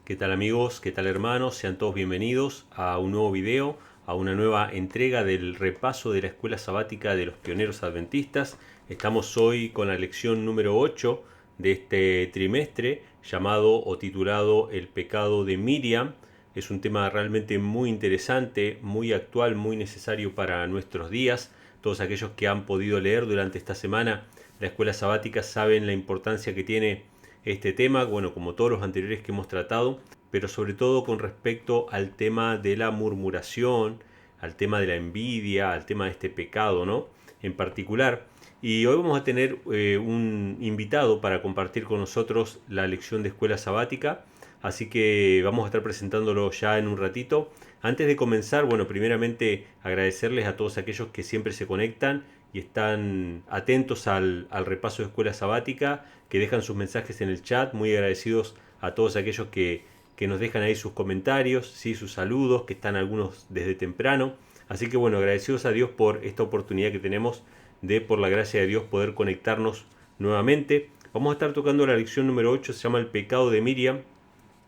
¿Qué tal amigos? ¿Qué tal hermanos? Sean todos bienvenidos a un nuevo video, a una nueva entrega del repaso de la escuela sabática de los pioneros adventistas. Estamos hoy con la lección número 8 de este trimestre, llamado o titulado El pecado de Miriam. Es un tema realmente muy interesante, muy actual, muy necesario para nuestros días. Todos aquellos que han podido leer durante esta semana la escuela sabática saben la importancia que tiene este tema, bueno, como todos los anteriores que hemos tratado, pero sobre todo con respecto al tema de la murmuración, al tema de la envidia, al tema de este pecado, ¿no? En particular. Y hoy vamos a tener un invitado para compartir con nosotros la lección de escuela sabática, así que vamos a estar presentándolo ya en un ratito. Antes de comenzar, bueno, primeramente agradecerles a todos aquellos que siempre se conectan y están atentos al repaso de escuela sabática, que dejan sus mensajes en el chat. Muy agradecidos a todos aquellos que nos dejan ahí sus comentarios, ¿sí? Sus saludos, que están algunos desde temprano. Así que bueno, agradecidos a Dios por esta oportunidad que tenemos de, por la gracia de Dios, poder conectarnos nuevamente. Vamos a estar tocando la lección número 8, se llama El pecado de Miriam.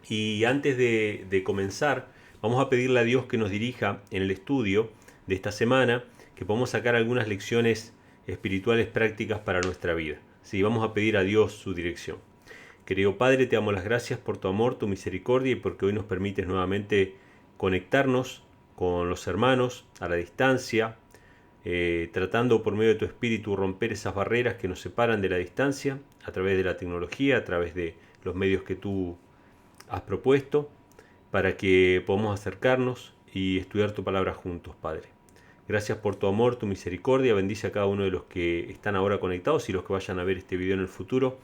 Y antes de comenzar, vamos a pedirle a Dios que nos dirija en el estudio de esta semana, que podamos sacar algunas lecciones espirituales prácticas para nuestra vida. Sí, vamos a pedir a Dios su dirección. Querido Padre, te damos las gracias por tu amor, tu misericordia y porque hoy nos permites nuevamente conectarnos con los hermanos a la distancia, tratando por medio de tu espíritu romper esas barreras que nos separan de la distancia a través de la tecnología, a través de los medios que tú has propuesto, para que podamos acercarnos y estudiar tu palabra juntos, Padre. Gracias por tu amor, tu misericordia. Bendice a cada uno de los que están ahora conectados y los que vayan a ver este video en el futuro.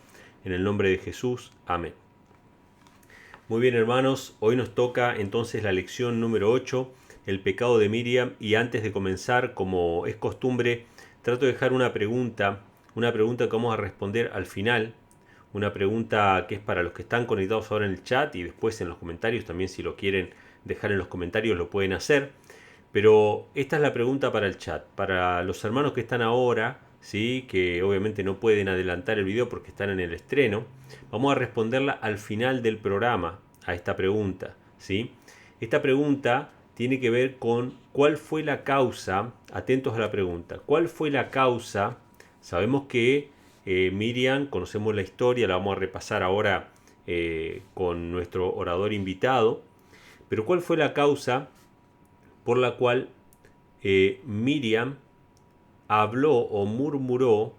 En el nombre de Jesús. Amén. Muy bien, hermanos. Hoy nos toca entonces la lección número 8, el pecado de Miriam. Y antes de comenzar, como es costumbre, trato de dejar una pregunta que vamos a responder al final. Una pregunta que es para los que están conectados ahora en el chat y después en los comentarios. También si lo quieren dejar en los comentarios lo pueden hacer. Pero esta es la pregunta para el chat. Para los hermanos que están ahora, ¿sí? Que obviamente no pueden adelantar el video porque están en el estreno, vamos a responderla al final del programa a esta pregunta, ¿sí? Esta pregunta tiene que ver con cuál fue la causa, atentos a la pregunta, ¿cuál fue la causa? Sabemos que Miriam, conocemos la historia, la vamos a repasar ahora con nuestro orador invitado, pero ¿cuál fue la causa por la cual Miriam habló o murmuró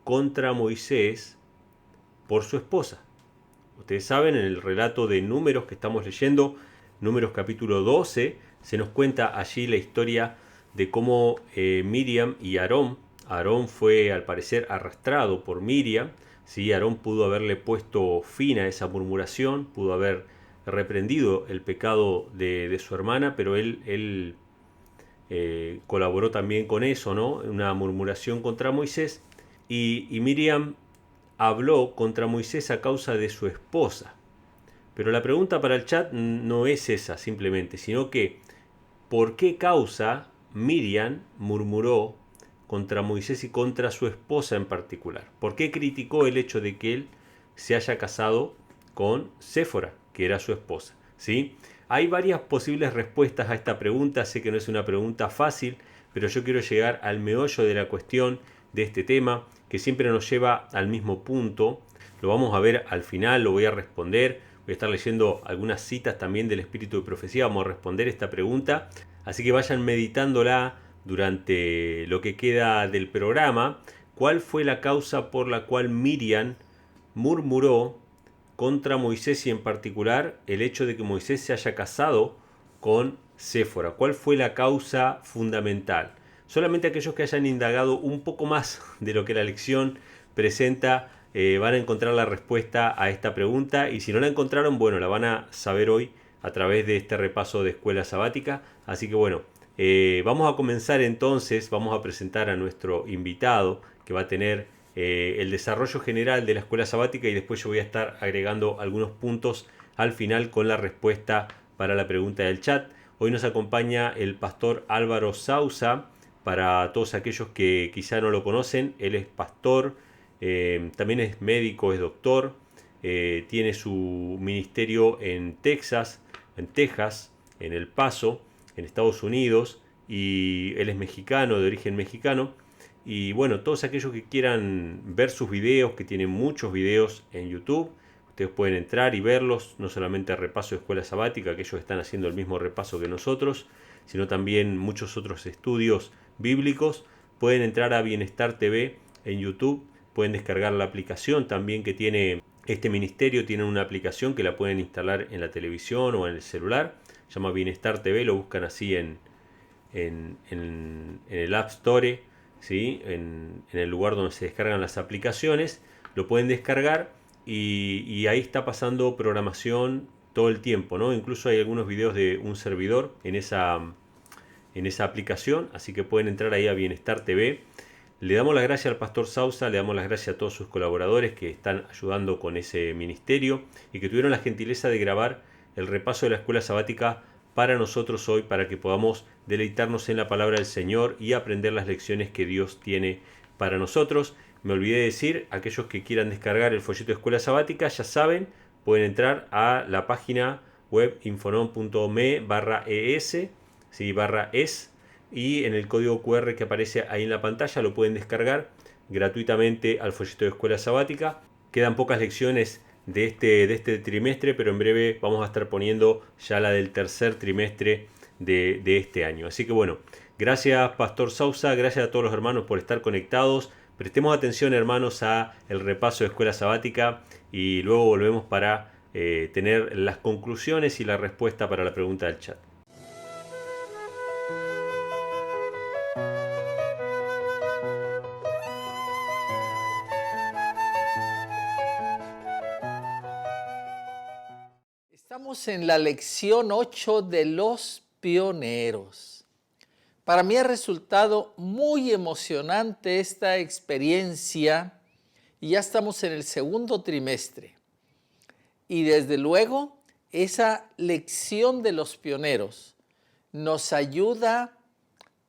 contra Moisés por su esposa? Ustedes saben, en el relato de Números que estamos leyendo, Números capítulo 12, se nos cuenta allí la historia de cómo Miriam y Aarón fue al parecer arrastrado por Miriam, ¿sí? Aarón pudo haberle puesto fin a esa murmuración, pudo haber reprendido el pecado de su hermana, pero él colaboró también con eso, ¿no? Una murmuración contra Moisés. Y Miriam habló contra Moisés a causa de su esposa. Pero la pregunta para el chat no es esa simplemente, sino que ¿por qué causa Miriam murmuró contra Moisés y contra su esposa en particular? ¿Por qué criticó el hecho de que él se haya casado con Séfora, que era su esposa? ¿Sí? Hay varias posibles respuestas a esta pregunta. Sé que no es una pregunta fácil, pero yo quiero llegar al meollo de la cuestión de este tema, que siempre nos lleva al mismo punto. Lo vamos a ver al final, lo voy a responder. Voy a estar leyendo algunas citas también del Espíritu de Profecía. Vamos a responder esta pregunta. Así que vayan meditándola durante lo que queda del programa. ¿Cuál fue la causa por la cual Miriam murmuró contra Moisés y en particular el hecho de que Moisés se haya casado con Séfora? ¿Cuál fue la causa fundamental? Solamente aquellos que hayan indagado un poco más de lo que la lección presenta van a encontrar la respuesta a esta pregunta, y si no la encontraron, bueno, la van a saber hoy a través de este repaso de escuela sabática. Así que bueno, vamos a comenzar entonces. Vamos a presentar a nuestro invitado, que va a tener el desarrollo general de la escuela sabática, y después yo voy a estar agregando algunos puntos al final con la respuesta para la pregunta del chat. Hoy nos acompaña el pastor Álvaro Sauza. Para todos aquellos que quizá no lo conocen, él es pastor, también es médico, es doctor, tiene su ministerio en Texas, en El Paso, en Estados Unidos, y él es mexicano, de origen mexicano. Y bueno, todos aquellos que quieran ver sus videos, que tienen muchos videos en YouTube, ustedes pueden entrar y verlos, no solamente repaso de escuela sabática, que ellos están haciendo el mismo repaso que nosotros, sino también muchos otros estudios bíblicos. Pueden entrar a Bienestar TV en YouTube, pueden descargar la aplicación también que tiene este ministerio, tienen una aplicación que la pueden instalar en la televisión o en el celular, se llama Bienestar TV, lo buscan así en el App Store, ¿sí? En el lugar donde se descargan las aplicaciones, lo pueden descargar y ahí está pasando programación todo el tiempo, ¿no? Incluso hay algunos videos de un servidor en esa aplicación, así que pueden entrar ahí a Bienestar TV. Le damos las gracias al pastor Sausa, le damos las gracias a todos sus colaboradores que están ayudando con ese ministerio y que tuvieron la gentileza de grabar el repaso de la escuela sabática para nosotros hoy, para que podamos deleitarnos en la palabra del Señor y aprender las lecciones que Dios tiene para nosotros. Me olvidé de decir, aquellos que quieran descargar el folleto de escuela sabática, ya saben, pueden entrar a la página web infonom.me/es, ¿sí? /es, y en el código QR que aparece ahí en la pantalla lo pueden descargar gratuitamente al folleto de escuela sabática. Quedan pocas lecciones de este trimestre, pero en breve vamos a estar poniendo ya la del tercer trimestre de este año. Así que bueno, gracias Pastor Sausa, gracias a todos los hermanos por estar conectados. Prestemos atención, hermanos, a el repaso de escuela sabática y luego volvemos para tener las conclusiones y la respuesta para la pregunta del chat. Estamos en la lección 8 de los pioneros. Para mí ha resultado muy emocionante esta experiencia y ya estamos en el segundo trimestre. Y desde luego, esa lección de los pioneros nos ayuda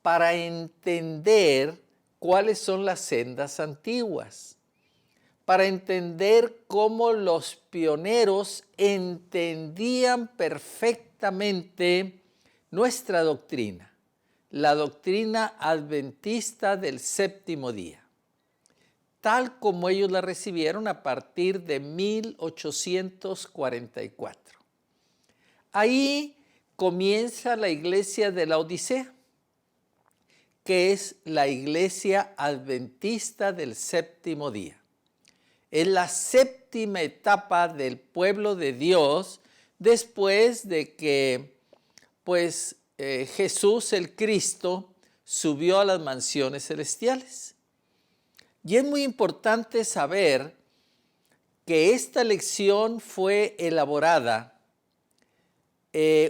para entender cuáles son las sendas antiguas, para entender cómo los pioneros entendían perfectamente nuestra doctrina, la doctrina adventista del séptimo día, tal como ellos la recibieron a partir de 1844. Ahí comienza la iglesia de la Odisea, que es la iglesia adventista del séptimo día. Es la séptima etapa del pueblo de Dios después de que Jesús el Cristo subió a las mansiones celestiales. Y es muy importante saber que esta lección fue elaborada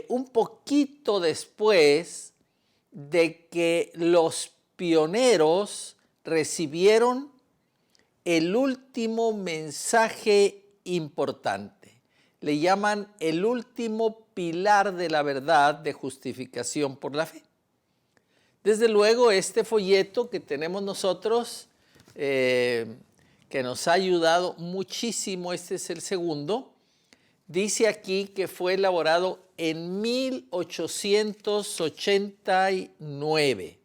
un poquito después de que los pioneros recibieron el último mensaje importante. Le llaman el último pilar de la verdad de justificación por la fe. Desde luego, este folleto que tenemos nosotros, que nos ha ayudado muchísimo, este es el segundo, dice aquí que fue elaborado en 1889.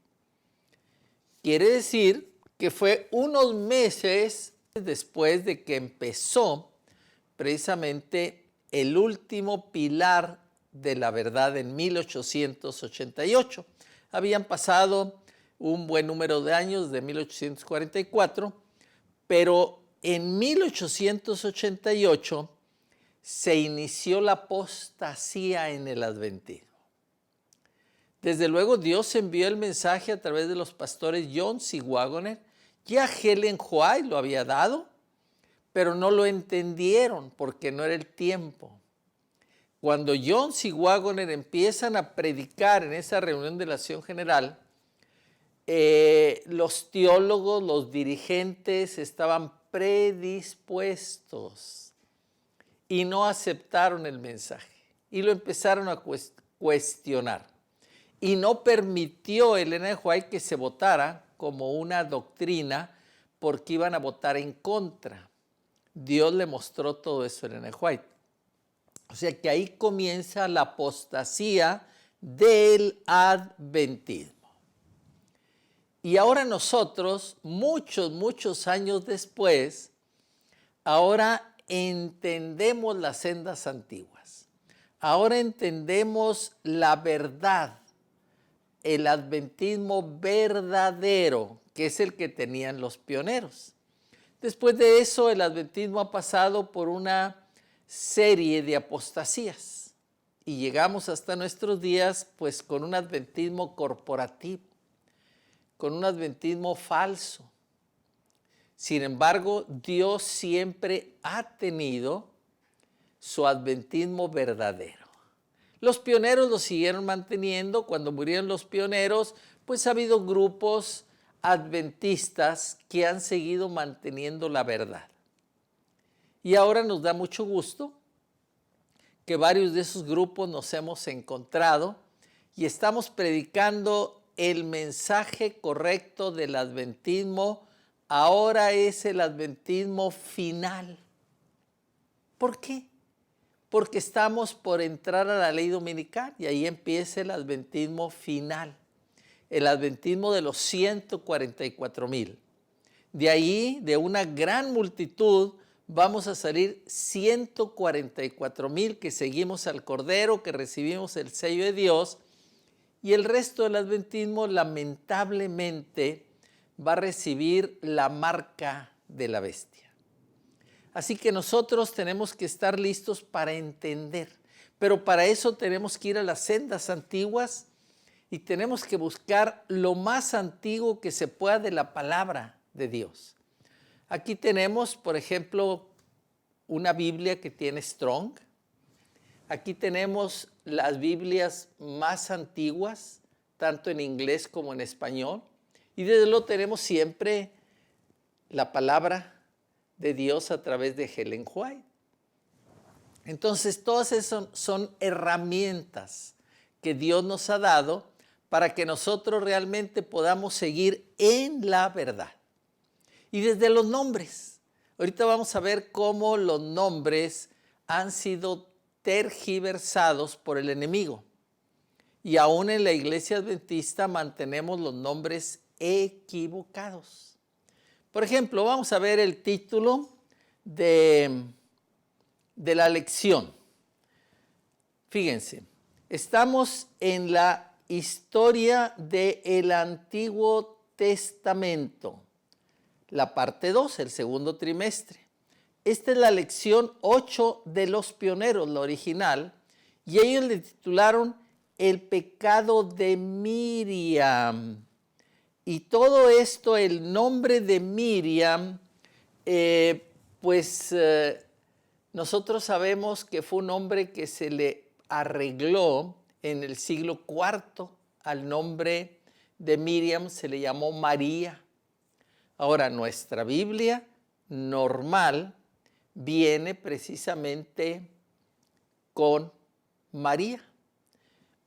Quiere decir que fue unos meses después de que empezó precisamente el último pilar de la verdad en 1888. Habían pasado un buen número de años de 1844, pero en 1888 se inició la apostasía en el adventismo. Desde luego Dios envió el mensaje a través de los pastores John C. Waggoner. Ya Ellen White lo había dado, pero no lo entendieron porque no era el tiempo. Cuando John C. Waggoner empiezan a predicar en esa reunión de la Acción General, los teólogos, los dirigentes estaban predispuestos y no aceptaron el mensaje y lo empezaron a cuestionar. Y no permitió Ellen White que se votara como una doctrina porque iban a votar en contra. Dios le mostró todo eso a Ellen White. O sea que ahí comienza la apostasía del adventismo. Y ahora nosotros, muchos años después, ahora entendemos las sendas antiguas. Ahora entendemos la verdad, el adventismo verdadero, que es el que tenían los pioneros. Después de eso, el adventismo ha pasado por una serie de apostasías y llegamos hasta nuestros días pues con un adventismo corporativo, con un adventismo falso. Sin embargo, Dios siempre ha tenido su adventismo verdadero. Los pioneros lo siguieron manteniendo. Cuando murieron los pioneros, pues ha habido grupos adventistas que han seguido manteniendo la verdad. Y ahora nos da mucho gusto que varios de esos grupos nos hemos encontrado y estamos predicando el mensaje correcto del adventismo. Ahora es el adventismo final. ¿Por qué? Porque estamos por entrar a la ley dominical y ahí empieza el adventismo final, el adventismo de los 144,000. De ahí, de una gran multitud, vamos a salir 144,000 que seguimos al Cordero, que recibimos el sello de Dios, y el resto del adventismo lamentablemente va a recibir la marca de la bestia. Así que nosotros tenemos que estar listos para entender, pero para eso tenemos que ir a las sendas antiguas y tenemos que buscar lo más antiguo que se pueda de la palabra de Dios. Aquí tenemos, por ejemplo, una Biblia que tiene Strong. Aquí tenemos las Biblias más antiguas, tanto en inglés como en español. Y desde luego tenemos siempre la palabra de Dios a través de Ellen White. Entonces, todas esas son herramientas que Dios nos ha dado para que nosotros realmente podamos seguir en la verdad. Y desde los nombres. Ahorita vamos a ver cómo los nombres han sido tergiversados por el enemigo. Y aún en la iglesia adventista mantenemos los nombres equivocados. Por ejemplo, vamos a ver el título de la lección. Fíjense, estamos en la historia del Antiguo Testamento, la parte 2, el segundo trimestre. Esta es la lección 8 de los pioneros, la original, y ellos le titularon El pecado de Miriam. Y todo esto, el nombre de Miriam, nosotros sabemos que fue un nombre que se le arregló en el siglo IV. Al nombre de Miriam se le llamó María. Ahora, nuestra Biblia normal viene precisamente con María.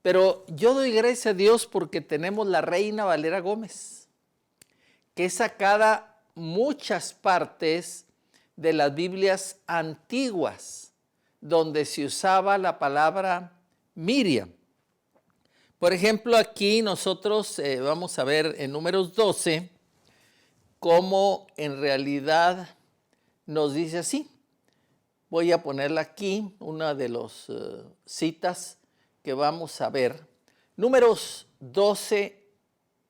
Pero yo doy gracias a Dios porque tenemos la Reina Valera Gómez, que es sacada muchas partes de las Biblias antiguas, donde se usaba la palabra Miriam. Por ejemplo, aquí nosotros vamos a ver en Números 12, cómo en realidad nos dice así. Voy a ponerla aquí, una de las citas que vamos a ver, Números 12,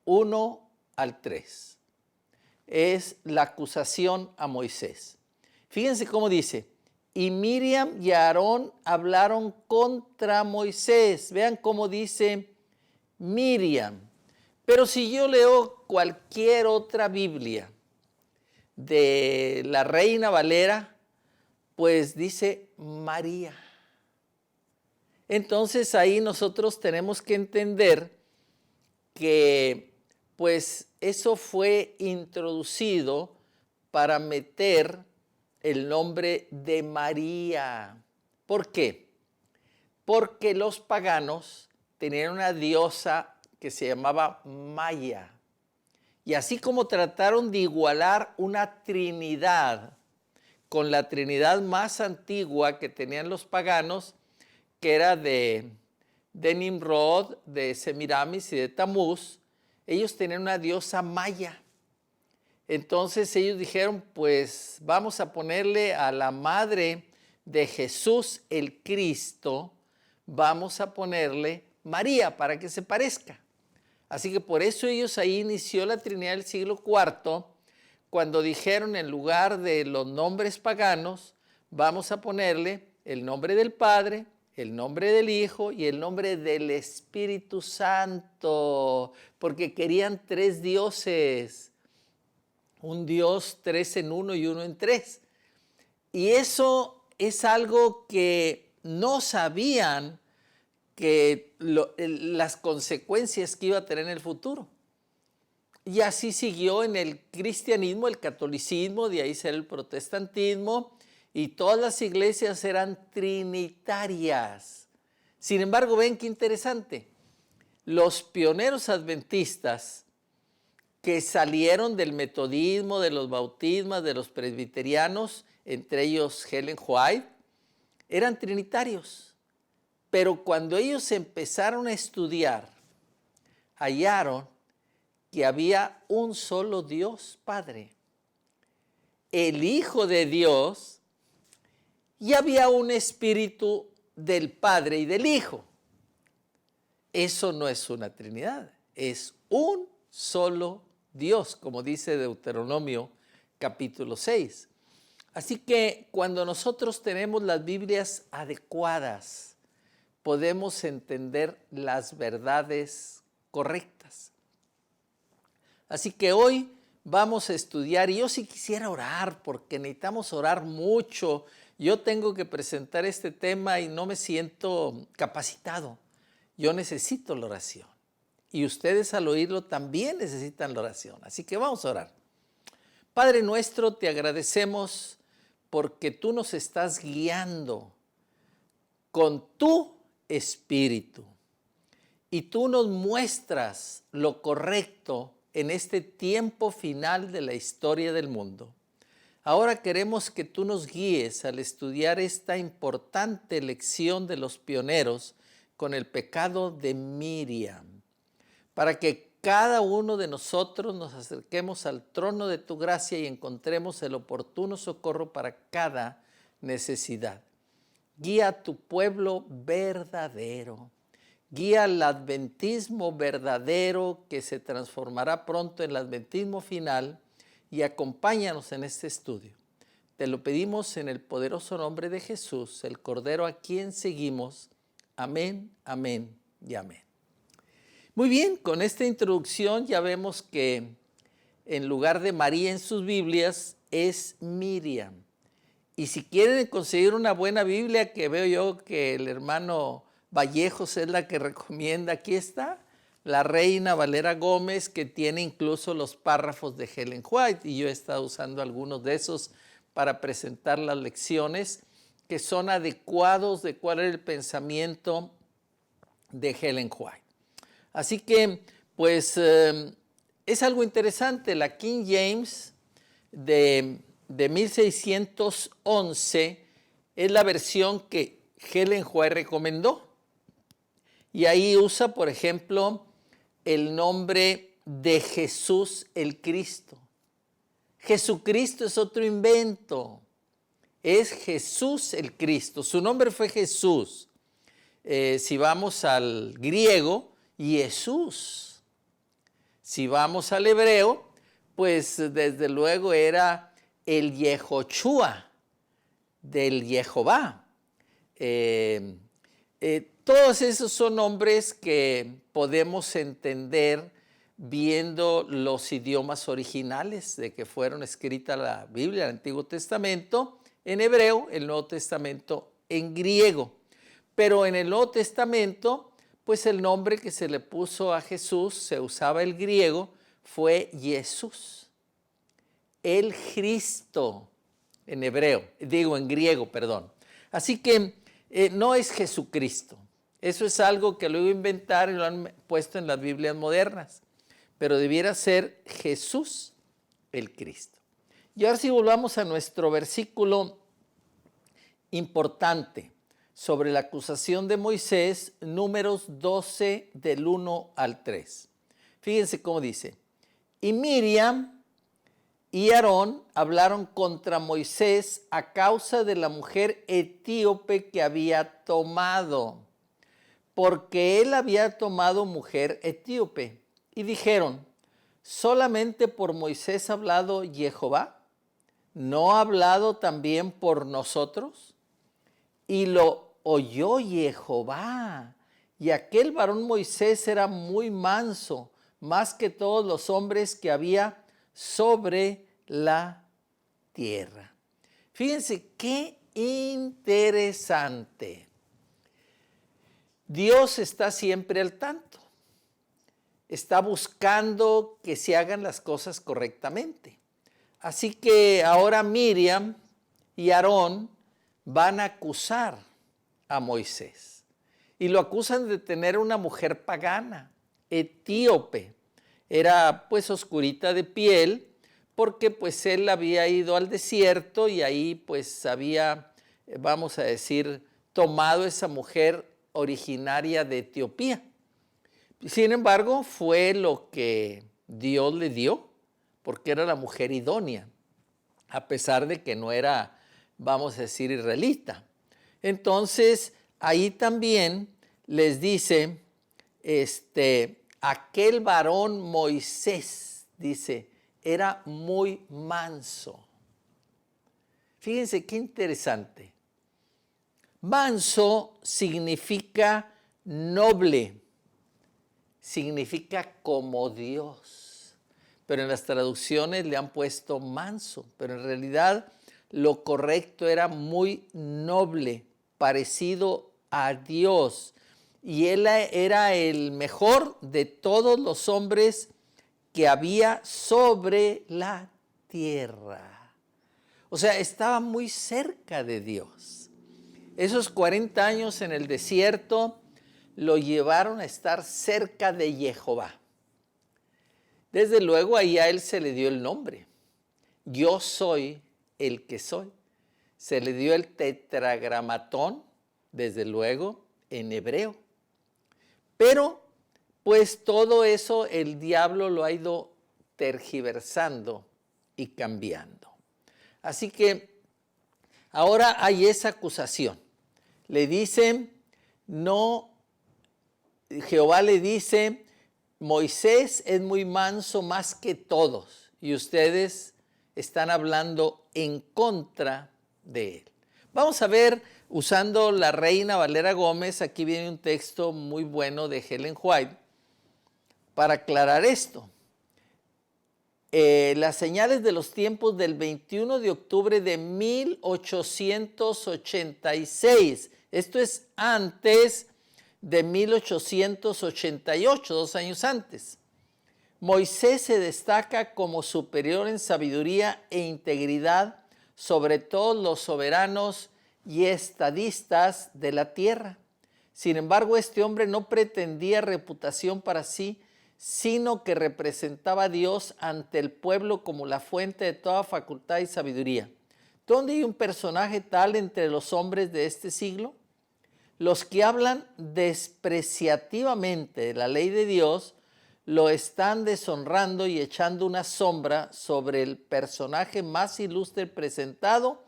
1 al 3. Es la acusación a Moisés. Fíjense cómo dice, y Miriam y Aarón hablaron contra Moisés. Vean cómo dice Miriam. Pero si yo leo cualquier otra Biblia de la Reina Valera, pues dice María. Entonces ahí nosotros tenemos que entender que pues eso fue introducido para meter el nombre de María. ¿Por qué? Porque los paganos tenían una diosa que se llamaba Maya. Y así como trataron de igualar una trinidad con la Trinidad más antigua que tenían los paganos, que era de Nimrod, de Semiramis y de Tamuz. Ellos tenían una diosa maya. Entonces ellos dijeron, pues vamos a ponerle a la madre de Jesús el Cristo, vamos a ponerle María para que se parezca. Así que por eso ellos ahí inició la Trinidad del siglo IV, cuando dijeron en lugar de los nombres paganos, vamos a ponerle el nombre del Padre, el nombre del Hijo y el nombre del Espíritu Santo, porque querían tres dioses, un Dios tres en uno y uno en tres. Y eso es algo que no sabían que las consecuencias que iba a tener en el futuro. Y así siguió en el cristianismo, el catolicismo, de ahí será el protestantismo, y todas las iglesias eran trinitarias. Sin embargo, ven qué interesante, los pioneros adventistas que salieron del metodismo, de los bautismos, de los presbiterianos, entre ellos Ellen White, eran trinitarios. Pero cuando ellos empezaron a estudiar, hallaron que había un solo Dios Padre, el Hijo de Dios, y había un Espíritu del Padre y del Hijo. Eso no es una Trinidad, es un solo Dios, como dice Deuteronomio capítulo 6. Así que cuando nosotros tenemos las Biblias adecuadas, podemos entender las verdades correctas. Así que hoy vamos a estudiar, y yo sí quisiera orar, porque necesitamos orar mucho. Yo tengo que presentar este tema y no me siento capacitado. Yo necesito la oración. Y ustedes al oírlo también necesitan la oración. Así que vamos a orar. Padre nuestro, te agradecemos porque tú nos estás guiando con tu Espíritu. Y tú nos muestras lo correcto en este tiempo final de la historia del mundo. Ahora queremos que tú nos guíes al estudiar esta importante lección de los pioneros con el pecado de Miriam, para que cada uno de nosotros nos acerquemos al trono de tu gracia y encontremos el oportuno socorro para cada necesidad. Guía a tu pueblo verdadero. Guía al adventismo verdadero que se transformará pronto en el adventismo final, y acompáñanos en este estudio. Te lo pedimos en el poderoso nombre de Jesús, el Cordero a quien seguimos. Amén, amén y amén. Muy bien, con esta introducción ya vemos que en lugar de María en sus Biblias es Miriam. Y si quieren conseguir una buena Biblia, que veo yo que el hermano Vallejos es la que recomienda, aquí está, la Reina Valera Gómez, que tiene incluso los párrafos de Ellen White, y yo he estado usando algunos de esos para presentar las lecciones que son adecuados de cuál es el pensamiento de Ellen White. Así que, pues, es algo interesante. La King James de 1611 es la versión que Ellen White recomendó. Y ahí usa, por ejemplo, el nombre de Jesús el Cristo. Jesucristo es otro invento. Es Jesús el Cristo. Su nombre fue Jesús. Si vamos al griego, Jesús. Si vamos al hebreo, pues desde luego era el Yehoshua, del Jehová. Todos esos son nombres que podemos entender viendo los idiomas originales de que fueron escritas la Biblia, el Antiguo Testamento en hebreo, el Nuevo Testamento en griego. Pero en el Nuevo Testamento, pues el nombre que se le puso a Jesús, se usaba el griego, fue Jesús, el Cristo, en hebreo, en griego, perdón. Así que no es Jesucristo. Eso es algo que luego inventaron y lo han puesto en las Biblias modernas. Pero debiera ser Jesús el Cristo. Y ahora sí volvamos a nuestro versículo importante sobre la acusación de Moisés, Números 12 del 1 al 3. Fíjense cómo dice: y Miriam y Aarón hablaron contra Moisés a causa de la mujer etíope que había tomado, porque él había tomado mujer etíope. Y dijeron: ¿solamente por Moisés ha hablado Jehová? ¿No ha hablado también por nosotros? Y lo oyó Jehová. Y aquel varón Moisés era muy manso, más que todos los hombres que había sobre la tierra. Fíjense qué interesante. Dios está siempre al tanto. Está buscando que se hagan las cosas correctamente. Así que ahora Miriam y Aarón van a acusar a Moisés. Y lo acusan de tener una mujer pagana, etíope. Era pues oscurita de piel, porque pues él había ido al desierto y ahí pues había, vamos a decir, tomado esa mujer originaria de Etiopía. Sin embargo, fue lo que Dios le dio, porque era la mujer idónea, a pesar de que no era, vamos a decir, israelita. Entonces, ahí también les dice, aquel varón Moisés, dice, era muy manso. Fíjense qué interesante. Manso significa noble, significa como Dios. Pero en las traducciones le han puesto manso, pero en realidad lo correcto era muy noble, parecido a Dios. Y él era el mejor de todos los hombres que había sobre la tierra. O sea, estaba muy cerca de Dios. Esos 40 años en el desierto lo llevaron a estar cerca de Jehová. Desde luego ahí a él se le dio el nombre. Yo soy el que soy. Se le dio el tetragramatón, desde luego, en hebreo. Pero pues todo eso el diablo lo ha ido tergiversando y cambiando. Así que ahora hay esa acusación. Le dicen, no, Jehová le dice, Moisés es muy manso más que todos y ustedes están hablando en contra de él. Vamos a ver, usando la Reina Valera Gómez, aquí viene un texto muy bueno de Ellen White para aclarar esto. Las señales de los tiempos del 21 de octubre de 1886. Esto es antes de 1888, 2 años antes. Moisés se destaca como superior en sabiduría e integridad sobre todos los soberanos y estadistas de la tierra. Sin embargo, este hombre no pretendía reputación para sí, sino que representaba a Dios ante el pueblo como la fuente de toda facultad y sabiduría. ¿Dónde hay un personaje tal entre los hombres de este siglo? Los que hablan despreciativamente de la ley de Dios lo están deshonrando y echando una sombra sobre el personaje más ilustre presentado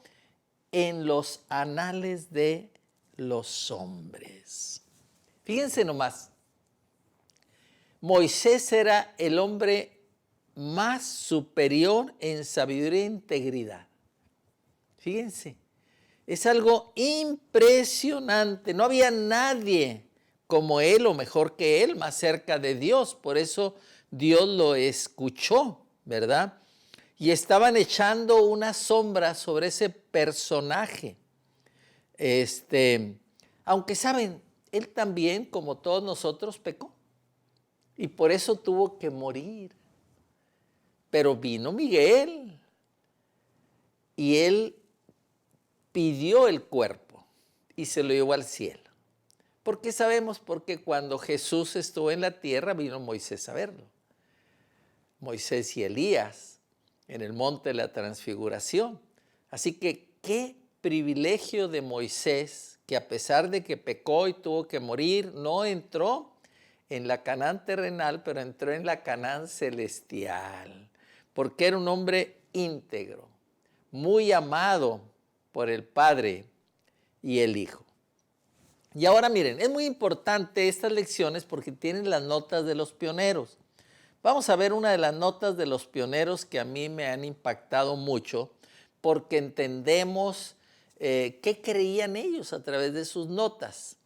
en los anales de los hombres. Fíjense nomás, Moisés era el hombre más superior en sabiduría e integridad. Fíjense. Es algo impresionante. No había nadie como él o mejor que él, más cerca de Dios. Por eso Dios lo escuchó, ¿verdad? Y estaban echando una sombra sobre ese personaje. Aunque saben, él también, como todos nosotros, pecó. Y por eso tuvo que morir. Pero vino Miguel y él pidió el cuerpo y se lo llevó al cielo. ¿Por qué sabemos? Porque cuando Jesús estuvo en la tierra vino Moisés a verlo. Moisés y Elías. en el monte de la transfiguración. Así que qué privilegio de Moisés, que a pesar de que pecó y tuvo que morir, no entró en la Canaán terrenal, pero entró en la Canaán celestial, porque era un hombre íntegro, muy amado por el Padre y el Hijo. Y ahora miren, es muy importante estas lecciones porque tienen las notas de los pioneros. Vamos a ver una de las notas de los pioneros que a mí me han impactado mucho, porque entendemos qué creían ellos a través de sus notas.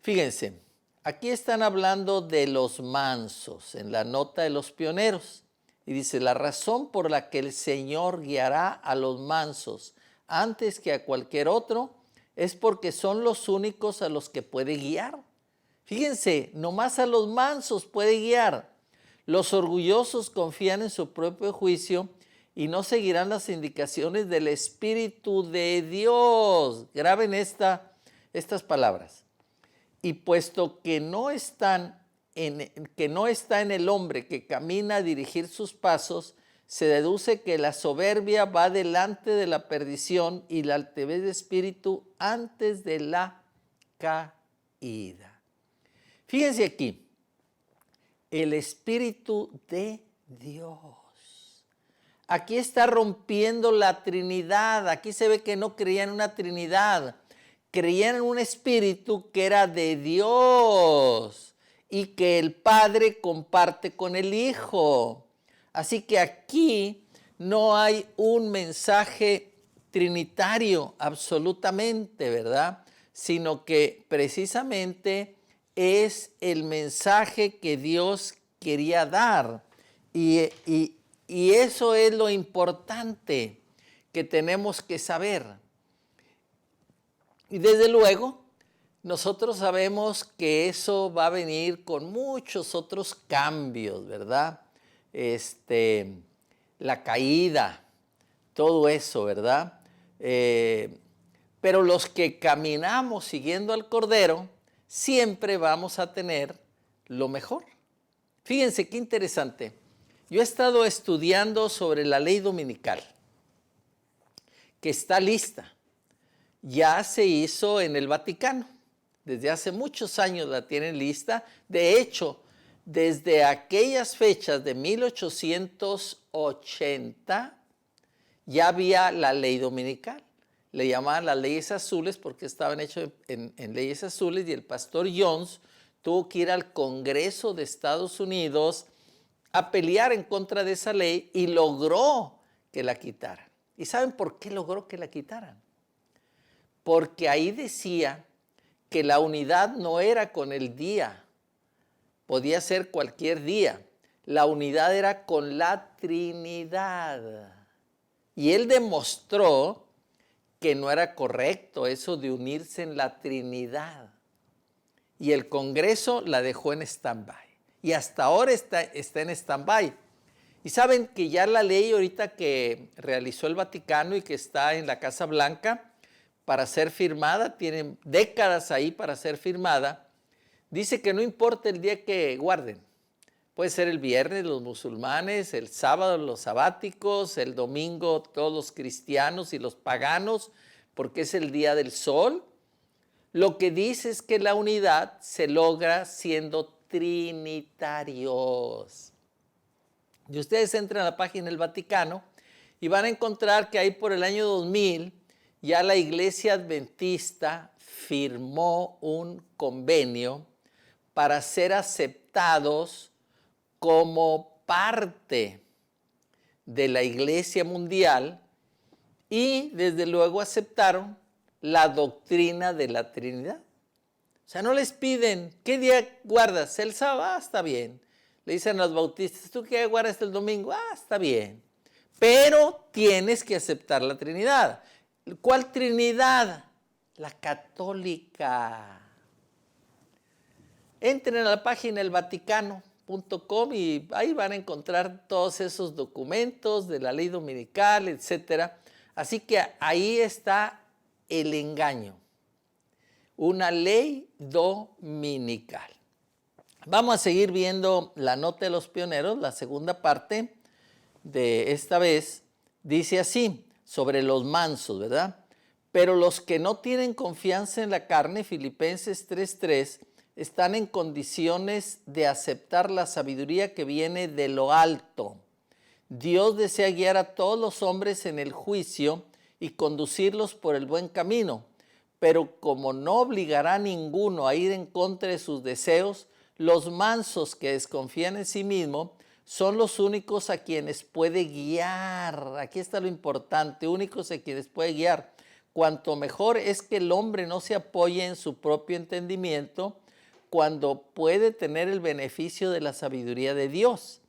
Fíjense, aquí están hablando de los mansos en la nota de los pioneros. Y dice, la razón por la que el Señor guiará a los mansos antes que a cualquier otro es porque son los únicos a los que puede guiar. Fíjense, nomás a los mansos puede guiar. Los orgullosos confían en su propio juicio y no seguirán las indicaciones del Espíritu de Dios. Graben estas palabras. Y puesto que no está en el hombre que camina a dirigir sus pasos, se deduce que la soberbia va delante de la perdición y la altivez de espíritu antes de la caída. Fíjense aquí, el Espíritu de Dios. Aquí está rompiendo la Trinidad. Aquí se ve que no creían en una Trinidad. Creían en un Espíritu que era de Dios y que el Padre comparte con el Hijo. Así que aquí no hay un mensaje trinitario absolutamente, ¿verdad? Sino que precisamente es el mensaje que Dios quería dar. Y eso es lo importante que tenemos que saber. Y desde luego, nosotros sabemos que eso va a venir con muchos otros cambios, ¿verdad? La caída, todo eso, ¿verdad? Pero los que caminamos siguiendo al Cordero, siempre vamos a tener lo mejor. Fíjense qué interesante. Yo he estado estudiando sobre la ley dominical, que está lista. Ya se hizo en el Vaticano. Desde hace muchos años la tienen lista. De hecho, desde aquellas fechas de 1880 ya había la ley dominical. Le llamaban las leyes azules porque estaban hechas en leyes azules, y el pastor Jones tuvo que ir al Congreso de Estados Unidos a pelear en contra de esa ley y logró que la quitaran. ¿Y saben por qué logró que la quitaran? Porque ahí decía que la unidad no era con el día, podía ser cualquier día. La unidad era con la Trinidad. Y él demostró que no era correcto eso de unirse en la Trinidad. Y el Congreso la dejó en stand-by. Y hasta ahora está en stand-by. Y saben que ya la ley ahorita que realizó el Vaticano y que está en la Casa Blanca para ser firmada, tienen décadas ahí para ser firmada, dice que no importa el día que guarden. Puede ser el viernes los musulmanes, el sábado los sabáticos, el domingo todos los cristianos y los paganos, porque es el día del sol. Lo que dice es que la unidad se logra siendo trinitarios. Y ustedes entran a la página del Vaticano y van a encontrar que ahí por el año 2000 ya la Iglesia Adventista firmó un convenio para ser aceptados como parte de la Iglesia Mundial, y desde luego aceptaron la doctrina de la Trinidad. O sea, no les piden, ¿qué día guardas? El sábado, está bien. Le dicen a los bautistas, ¿tú qué guardas el domingo? Está bien. Pero tienes que aceptar la Trinidad. ¿Cuál Trinidad? La católica. Entren a la página elvaticano.com y ahí van a encontrar todos esos documentos de la ley dominical, etc. Así que ahí está el engaño. Una ley dominical. Vamos a seguir viendo la nota de los pioneros, la segunda parte. de esta vez dice así, sobre los mansos, ¿verdad? Pero los que no tienen confianza en la carne, Filipenses 3:3, están en condiciones de aceptar la sabiduría que viene de lo alto. Dios desea guiar a todos los hombres en el juicio y conducirlos por el buen camino, pero como no obligará a ninguno a ir en contra de sus deseos, los mansos que desconfían en sí mismos son los únicos a quienes puede guiar. Aquí está lo importante, únicos a quienes puede guiar. Cuanto mejor es que el hombre no se apoye en su propio entendimiento cuando puede tener el beneficio de la sabiduría de Dios.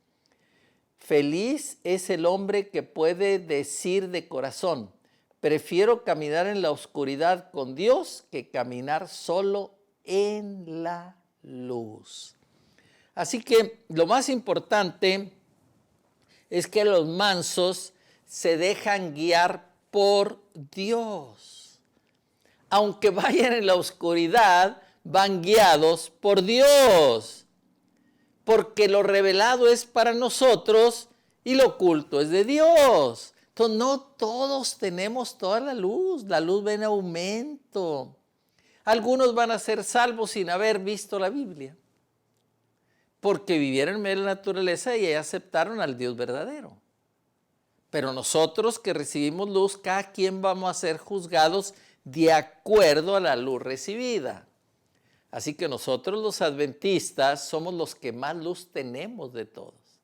Feliz es el hombre que puede decir de corazón, prefiero caminar en la oscuridad con Dios que caminar solo en la luz. Así que lo más importante es que los mansos se dejan guiar por Dios. Aunque vayan en la oscuridad, van guiados por Dios. Porque lo revelado es para nosotros y lo oculto es de Dios. Entonces no todos tenemos toda la luz va en aumento. Algunos van a ser salvos sin haber visto la Biblia, porque vivieron en medio de la naturaleza y aceptaron al Dios verdadero. Pero nosotros que recibimos luz, cada quien vamos a ser juzgados de acuerdo a la luz recibida. Así que nosotros los adventistas somos los que más luz tenemos de todos.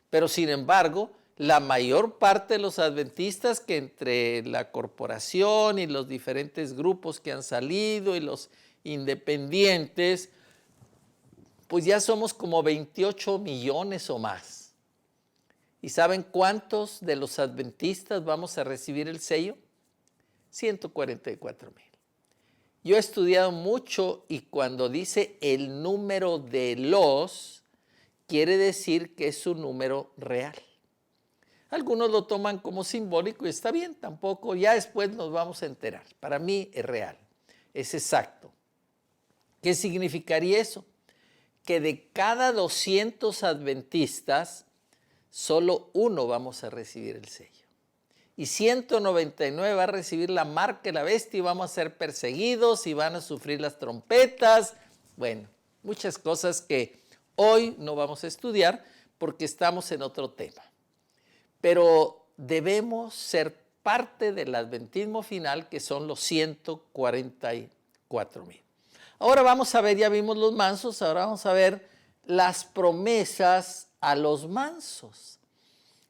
Pero sin embargo, la mayor parte de los adventistas, que entre la corporación y los diferentes grupos que han salido y los independientes, pues ya somos como 28 millones o más. ¿Y saben cuántos de los adventistas vamos a recibir el sello? 144,000. Yo he estudiado mucho y cuando dice el número de los, quiere decir que es un número real. Algunos lo toman como simbólico y está bien, tampoco, ya después nos vamos a enterar. Para mí es real, es exacto. ¿Qué significaría eso? Que de cada 200 adventistas, solo uno vamos a recibir el sello. Y 199 va a recibir la marca de la bestia y vamos a ser perseguidos y van a sufrir las trompetas. Bueno, muchas cosas que hoy no vamos a estudiar porque estamos en otro tema. Pero debemos ser parte del adventismo final, que son los 144,000. Ahora vamos a ver, ya vimos los mansos, ahora vamos a ver las promesas a los mansos,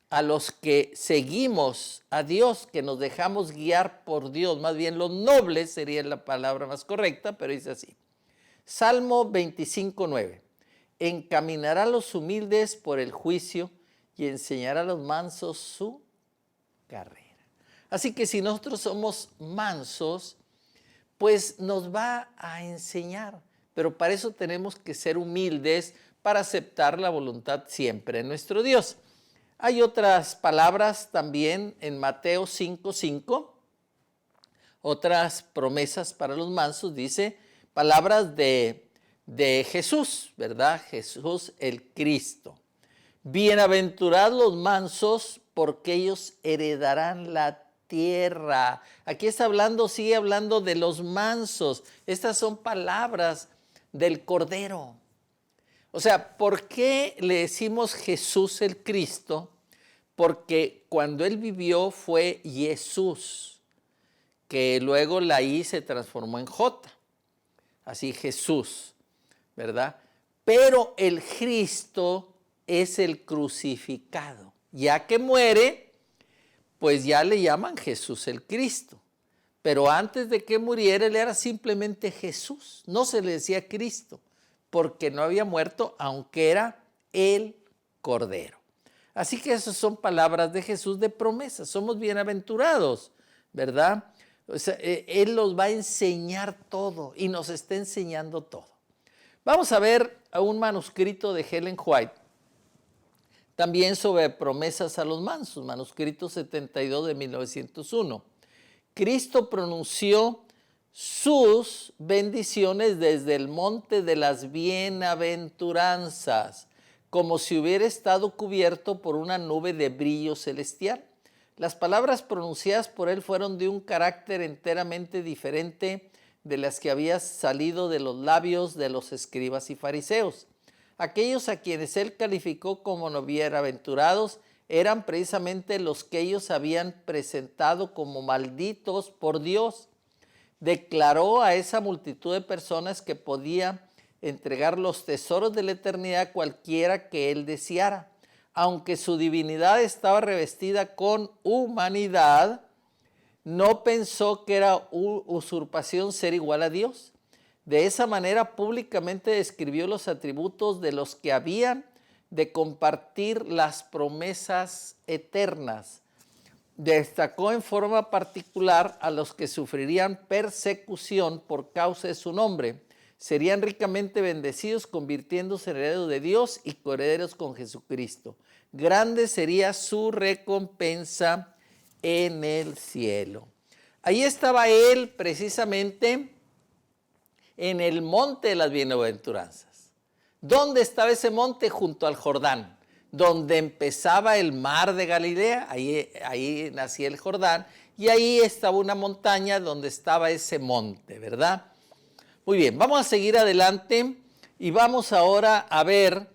a los que seguimos a Dios, que nos dejamos guiar por Dios, más bien los nobles sería la palabra más correcta, pero dice así. Salmo 25:9. Encaminará a los humildes por el juicio y enseñará a los mansos su carrera. Así que si nosotros somos mansos, pues nos va a enseñar, pero para eso tenemos que ser humildes para aceptar la voluntad siempre de nuestro Dios. Hay otras palabras también en Mateo 5:5, otras promesas para los mansos, dice, palabras de Jesús, ¿verdad? Jesús el Cristo. Bienaventurados los mansos, porque ellos heredarán la tierra. Aquí está hablando, sigue hablando de los mansos. Estas son palabras del Cordero. O sea, ¿por qué le decimos Jesús el Cristo? Porque cuando Él vivió fue Jesús, que luego la I se transformó en J. Así Jesús, ¿verdad? Pero el Cristo es el crucificado. Ya que muere, pues ya le llaman Jesús el Cristo. Pero antes de que muriera, Él era simplemente Jesús. No se le decía Cristo, porque no había muerto, aunque era el Cordero. Así que esas son palabras de Jesús de promesa. Somos bienaventurados, ¿verdad? O sea, Él nos va a enseñar todo y nos está enseñando todo. Vamos a ver a un manuscrito de Ellen White, también sobre promesas a los mansos, manuscrito 72 de 1901. Cristo pronunció sus bendiciones desde el monte de las bienaventuranzas, como si hubiera estado cubierto por una nube de brillo celestial. Las palabras pronunciadas por él fueron de un carácter enteramente diferente de las que había salido de los labios de los escribas y fariseos. Aquellos a quienes él calificó como no bienaventurados eran precisamente los que ellos habían presentado como malditos por Dios. Declaró a esa multitud de personas que podía entregar los tesoros de la eternidad a cualquiera que él deseara. Aunque su divinidad estaba revestida con humanidad, no pensó que era usurpación ser igual a Dios. De esa manera públicamente describió los atributos de los que habían de compartir las promesas eternas. Destacó en forma particular a los que sufrirían persecución por causa de su nombre. Serían ricamente bendecidos, convirtiéndose en herederos de Dios y coherederos con Jesucristo. Grande sería su recompensa en el cielo. Ahí estaba él precisamente en el monte de las bienaventuranzas. ¿Dónde estaba ese monte? Junto al Jordán, donde empezaba el mar de Galilea. Ahí nacía el Jordán, y ahí estaba una montaña donde estaba ese monte, ¿verdad? Muy bien, vamos a seguir adelante y vamos ahora a ver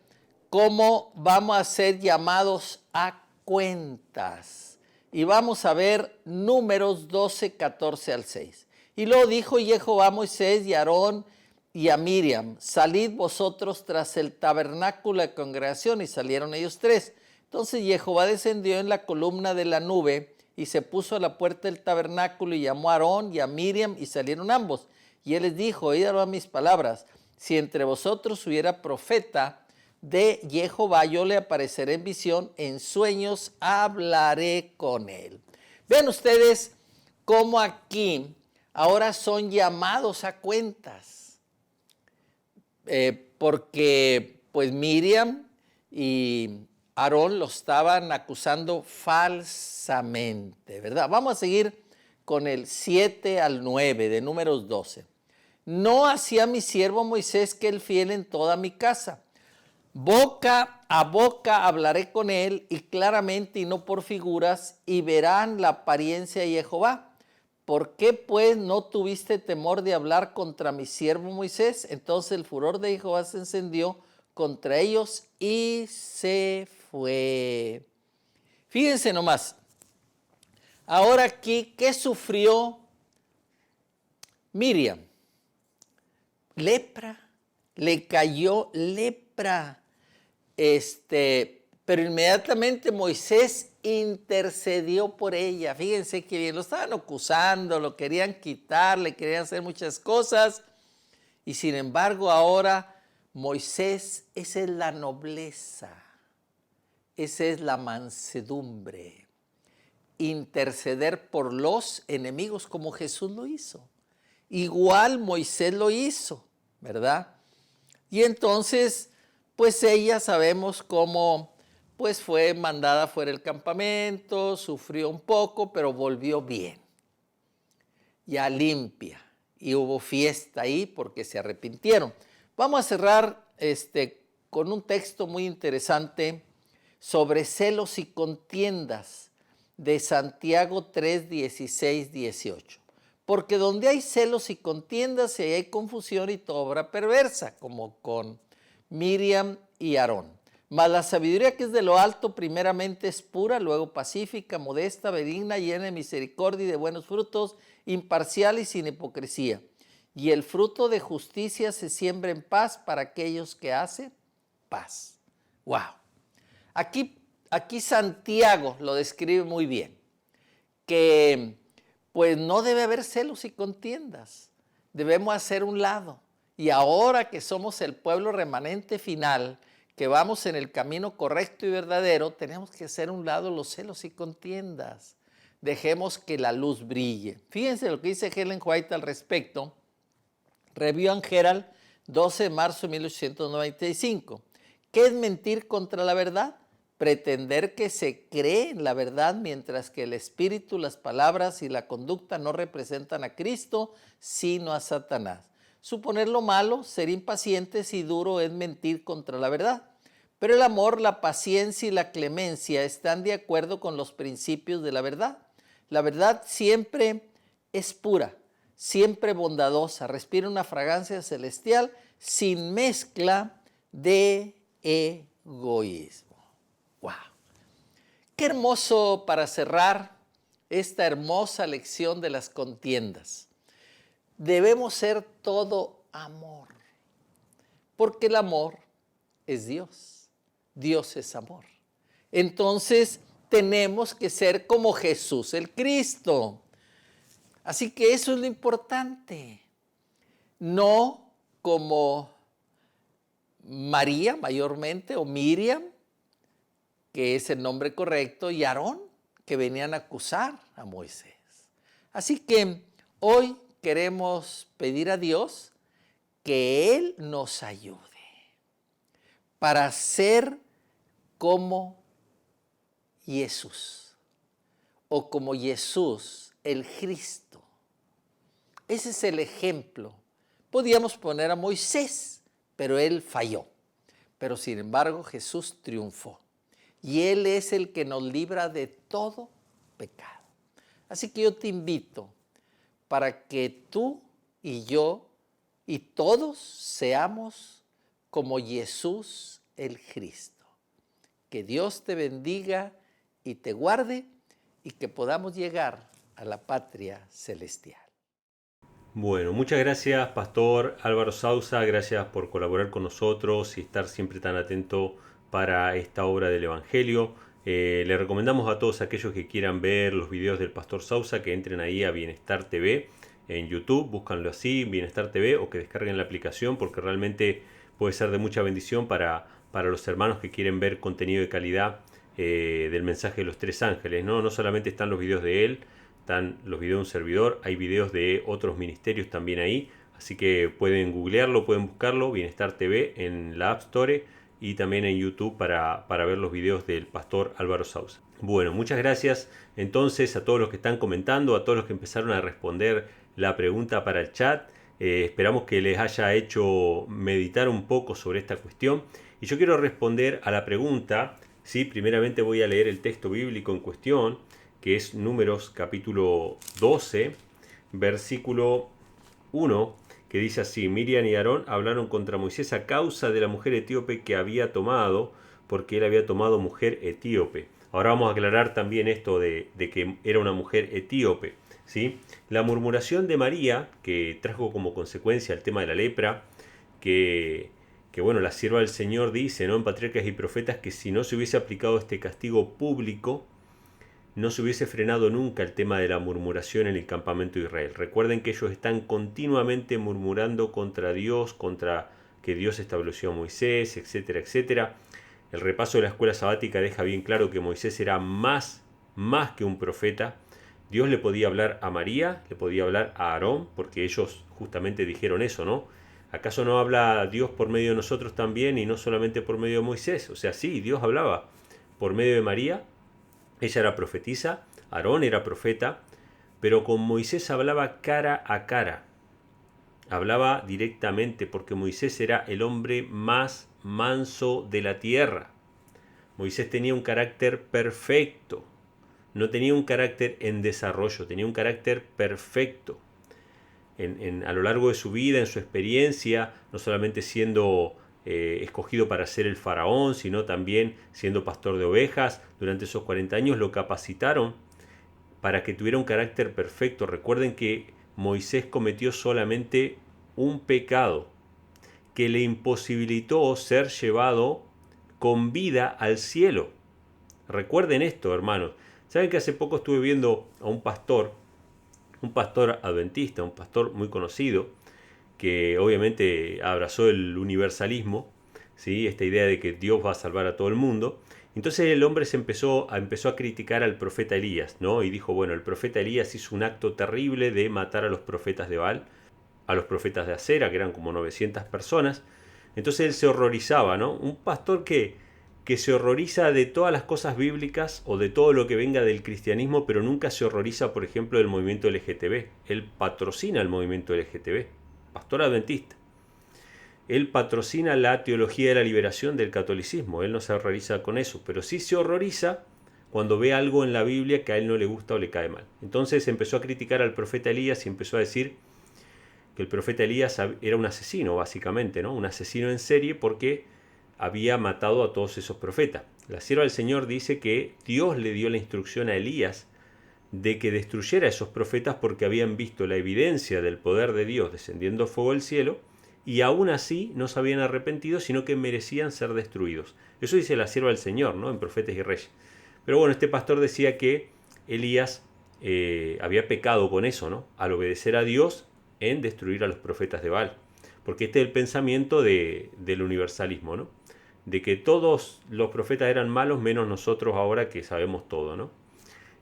cómo vamos a ser llamados a cuentas. Y vamos a ver Números 12, 14 al 6. Y luego dijo Jehová a Moisés y a Aarón y a Miriam: salid vosotros tras el tabernáculo de congregación. Y salieron ellos tres. Entonces Jehová descendió en la columna de la nube y se puso a la puerta del tabernáculo y llamó a Aarón y a Miriam, y salieron ambos. Y él les dijo: oíd ahora mis palabras. Si entre vosotros hubiera profeta de Jehová, yo le apareceré en visión, en sueños hablaré con él. Vean ustedes cómo aquí ahora son llamados a cuentas. Porque pues Miriam y Aarón lo estaban acusando falsamente, ¿verdad? Vamos a seguir con el 7 al 9 de Números 12. No hacía mi siervo Moisés que el fiel en toda mi casa. Boca a boca hablaré con él, y claramente y no por figuras, y verán la apariencia de Jehová. ¿Por qué pues no tuviste temor de hablar contra mi siervo Moisés? Entonces el furor de Jehová se encendió contra ellos y se fue. Fíjense nomás. Ahora aquí, ¿qué sufrió Miriam? Lepra. Le cayó lepra. Pero inmediatamente Moisés intercedió por ella. Fíjense que bien, lo estaban acusando, lo querían quitar, le querían hacer muchas cosas. Y sin embargo ahora Moisés, esa es la nobleza, esa es la mansedumbre. Interceder por los enemigos como Jesús lo hizo. Igual Moisés lo hizo, ¿verdad? Y entonces, pues ella sabemos cómo pues fue mandada fuera del campamento, sufrió un poco, pero volvió bien, ya limpia, y hubo fiesta ahí porque se arrepintieron. Vamos a cerrar con un texto muy interesante sobre celos y contiendas de Santiago 3, 16, 18. Porque donde hay celos y contiendas, ahí hay confusión y toda obra perversa, como con Miriam y Aarón. Mas la sabiduría que es de lo alto primeramente es pura, luego pacífica, modesta, benigna, llena de misericordia y de buenos frutos, imparcial y sin hipocresía. Y el fruto de justicia se siembra en paz para aquellos que hacen paz. ¡Wow! Aquí Santiago lo describe muy bien, que pues no debe haber celos y contiendas, debemos hacer un lado. Y ahora que somos el pueblo remanente final, que vamos en el camino correcto y verdadero, tenemos que hacer un lado los celos y contiendas. Dejemos que la luz brille. Fíjense lo que dice Ellen White al respecto. Review and Herald, 12 de marzo de 1895. ¿Qué es mentir contra la verdad? Pretender que se cree en la verdad mientras que el espíritu, las palabras y la conducta no representan a Cristo, sino a Satanás. Suponer lo malo, ser impacientes y duro es mentir contra la verdad. Pero el amor, la paciencia y la clemencia están de acuerdo con los principios de la verdad. La verdad siempre es pura, siempre bondadosa, respira una fragancia celestial sin mezcla de egoísmo. ¡Wow! Qué hermoso para cerrar esta hermosa lección de las contiendas. Debemos ser todo amor, porque el amor es Dios. Dios es amor. Entonces tenemos que ser como Jesús el Cristo. Así que eso es lo importante. No como María mayormente o Miriam, que es el nombre correcto, y Aarón, que venían a acusar a Moisés. Así que hoy queremos pedir a Dios que Él nos ayude para ser como Jesús o como Jesús el Cristo. Ese es el ejemplo. Podíamos poner a Moisés, pero él falló. Pero sin embargo Jesús triunfó. Y Él es el que nos libra de todo pecado. Así que yo te invito para que tú y yo y todos seamos como Jesús el Cristo. Que Dios te bendiga y te guarde y que podamos llegar a la patria celestial. Bueno, muchas gracias, Pastor Álvaro Sousa. Gracias por colaborar con nosotros y estar siempre tan atento para esta obra del Evangelio. Le recomendamos a todos aquellos que quieran ver los videos del Pastor Sousa que entren ahí a Bienestar TV en YouTube, búscanlo así, Bienestar TV, o que descarguen la aplicación, porque realmente puede ser de mucha bendición para los hermanos que quieren ver contenido de calidad del mensaje de los tres ángeles, ¿no? No solamente están los videos de él, están los videos de un servidor, hay videos de otros ministerios también ahí, así que pueden googlearlo, pueden buscarlo, Bienestar TV en la App Store y también en YouTube para ver los videos del Pastor Álvaro Sousa. Bueno, muchas gracias entonces a todos los que están comentando, a todos los que empezaron a responder la pregunta para el chat. Esperamos que les haya hecho meditar un poco sobre esta cuestión. Y yo quiero responder a la pregunta, ¿sí? Primeramente voy a leer el texto bíblico en cuestión, que es Números capítulo 12, versículo 1, que dice así: Miriam y Aarón hablaron contra Moisés a causa de la mujer etíope que había tomado, porque él había tomado mujer etíope. Ahora vamos a aclarar también esto de que era una mujer etíope, ¿sí? La murmuración de María, que trajo como consecuencia el tema de la lepra, que bueno, la sierva del Señor dice, ¿no?, en Patriarcas y Profetas, que si no se hubiese aplicado este castigo público, no se hubiese frenado nunca el tema de la murmuración en el campamento de Israel. Recuerden que ellos están continuamente murmurando contra Dios, contra que Dios estableció a Moisés, etcétera, etcétera. El repaso de la escuela sabática deja bien claro que Moisés era más que un profeta. Dios le podía hablar a María, le podía hablar a Aarón, porque ellos justamente dijeron eso, ¿no? ¿Acaso no habla Dios por medio de nosotros también y no solamente por medio de Moisés? O sea, sí, Dios hablaba por medio de María. Ella era profetisa, Aarón era profeta, pero con Moisés hablaba cara a cara. Hablaba directamente porque Moisés era el hombre más manso de la tierra. Moisés tenía un carácter perfecto. No tenía un carácter en desarrollo, tenía un carácter perfecto. A lo largo de su vida, en su experiencia, no solamente siendo escogido para ser el faraón, sino también siendo pastor de ovejas. Durante esos 40 años lo capacitaron para que tuviera un carácter perfecto. Recuerden que Moisés cometió solamente un pecado que le imposibilitó ser llevado con vida al cielo. Recuerden esto, hermanos. Saben que hace poco estuve viendo a un pastor adventista, un pastor muy conocido, que obviamente abrazó el universalismo, ¿sí? Esta idea de que Dios va a salvar a todo el mundo. Entonces el hombre empezó a criticar al profeta Elías, ¿no? Y dijo, bueno, el profeta Elías hizo un acto terrible de matar a los profetas de Baal, a los profetas de Acera, que eran como 900 personas. Entonces él se horrorizaba, ¿no? Un pastor que se horroriza de todas las cosas bíblicas o de todo lo que venga del cristianismo, pero nunca se horroriza, por ejemplo, del movimiento LGTB. Él patrocina el movimiento LGTB, pastor adventista. él patrocina la teología de la liberación del catolicismo. Él no se horroriza con eso, pero sí se horroriza cuando ve algo en la Biblia que a él no le gusta o le cae mal. Entonces empezó a criticar al profeta Elías y empezó a decir que el profeta Elías era un asesino, básicamente, ¿no? Un asesino en serie porque había matado a todos esos profetas. La sierva del Señor dice que Dios le dio la instrucción a Elías de que destruyera a esos profetas porque habían visto la evidencia del poder de Dios descendiendo fuego del cielo y aún así no se habían arrepentido, sino que merecían ser destruidos. Eso dice la sierva del Señor, ¿no? En Profetas y Reyes. Pero bueno, este pastor decía que Elías había pecado con eso, ¿no? Al obedecer a Dios en destruir a los profetas de Baal. Porque este es el pensamiento del universalismo, ¿no? De que todos los profetas eran malos menos nosotros ahora que sabemos todo, ¿no?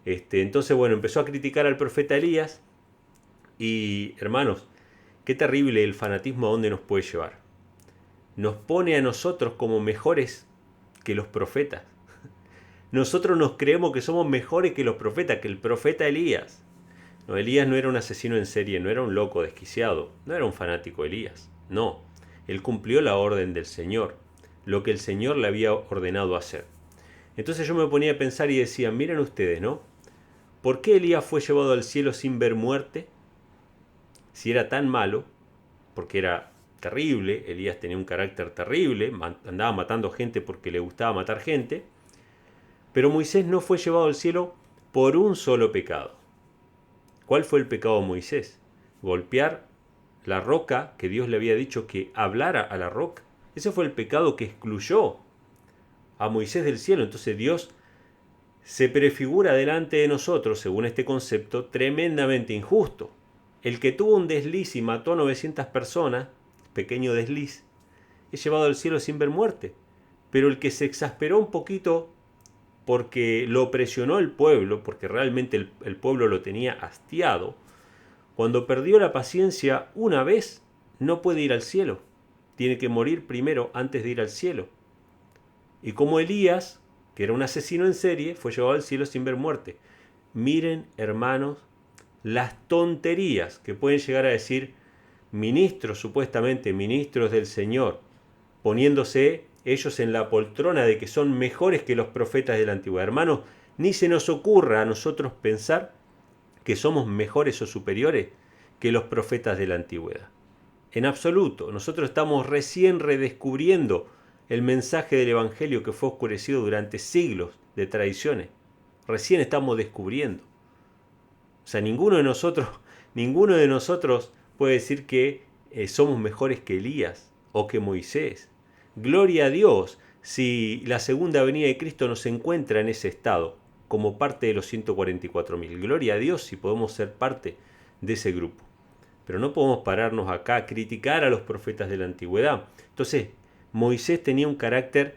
Entonces, bueno, empezó a criticar al profeta Elías y, hermanos, qué terrible el fanatismo a dónde nos puede llevar. Nos pone a nosotros como mejores que los profetas. Nosotros nos creemos que somos mejores que los profetas, que el profeta Elías. No, Elías no era un asesino en serie, no era un loco desquiciado, no era un fanático Elías, no. Él cumplió la orden del Señor, lo que el Señor le había ordenado hacer. Entonces yo me ponía a pensar y decía, miren ustedes, ¿no? ¿Por qué Elías fue llevado al cielo sin ver muerte? Si era tan malo, porque era terrible, Elías tenía un carácter terrible, andaba matando gente porque le gustaba matar gente, pero Moisés no fue llevado al cielo por un solo pecado. ¿Cuál fue el pecado de Moisés? Golpear la roca que Dios le había dicho que hablara a la roca. Ese fue el pecado que excluyó a Moisés del cielo. Entonces Dios se prefigura delante de nosotros, según este concepto, tremendamente injusto. El que tuvo un desliz y mató a 900 personas, pequeño desliz, es llevado al cielo sin ver muerte. Pero el que se exasperó un poquito porque lo presionó el pueblo, porque realmente el pueblo lo tenía hastiado, cuando perdió la paciencia una vez, no puede ir al cielo. Tiene que morir primero antes de ir al cielo. Y como Elías, que era un asesino en serie, fue llevado al cielo sin ver muerte. Miren, hermanos, las tonterías que pueden llegar a decir ministros, supuestamente ministros del Señor, poniéndose ellos en la poltrona de que son mejores que los profetas de la antigüedad. Hermanos, ni se nos ocurra a nosotros pensar que somos mejores o superiores que los profetas de la antigüedad. En absoluto, nosotros estamos recién redescubriendo el mensaje del Evangelio que fue oscurecido durante siglos de tradiciones. Recién estamos descubriendo. O sea, ninguno de nosotros puede decir que somos mejores que Elías o que Moisés. Gloria a Dios si la segunda venida de Cristo nos encuentra en ese estado, como parte de los 144.000. Gloria a Dios si podemos ser parte de ese grupo. Pero no podemos pararnos acá a criticar a los profetas de la antigüedad. Entonces, Moisés tenía un carácter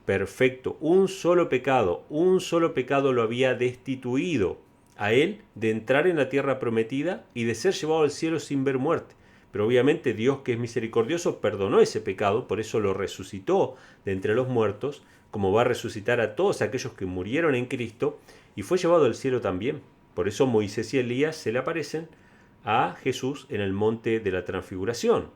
perfecto. Un solo pecado lo había destituido a él de entrar en la tierra prometida y de ser llevado al cielo sin ver muerte. Pero obviamente Dios, que es misericordioso, perdonó ese pecado, por eso lo resucitó de entre los muertos, como va a resucitar a todos aquellos que murieron en Cristo, y fue llevado al cielo también. Por eso Moisés y Elías se le aparecen a Jesús en el monte de la transfiguración.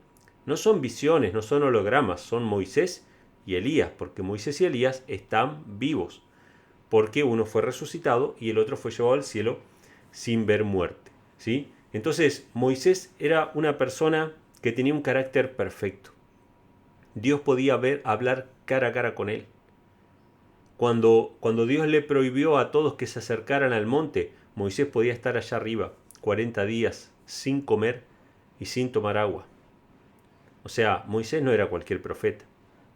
No son visiones, no son hologramas, son Moisés y Elías, porque Moisés y Elías están vivos, porque uno fue resucitado y el otro fue llevado al cielo sin ver muerte, ¿sí? Entonces, Moisés era una persona que tenía un carácter perfecto. Dios podía hablar cara a cara con él. Cuando Dios le prohibió a todos que se acercaran al monte, Moisés podía estar allá arriba 40 días sin comer y sin tomar agua. O sea, Moisés no era cualquier profeta.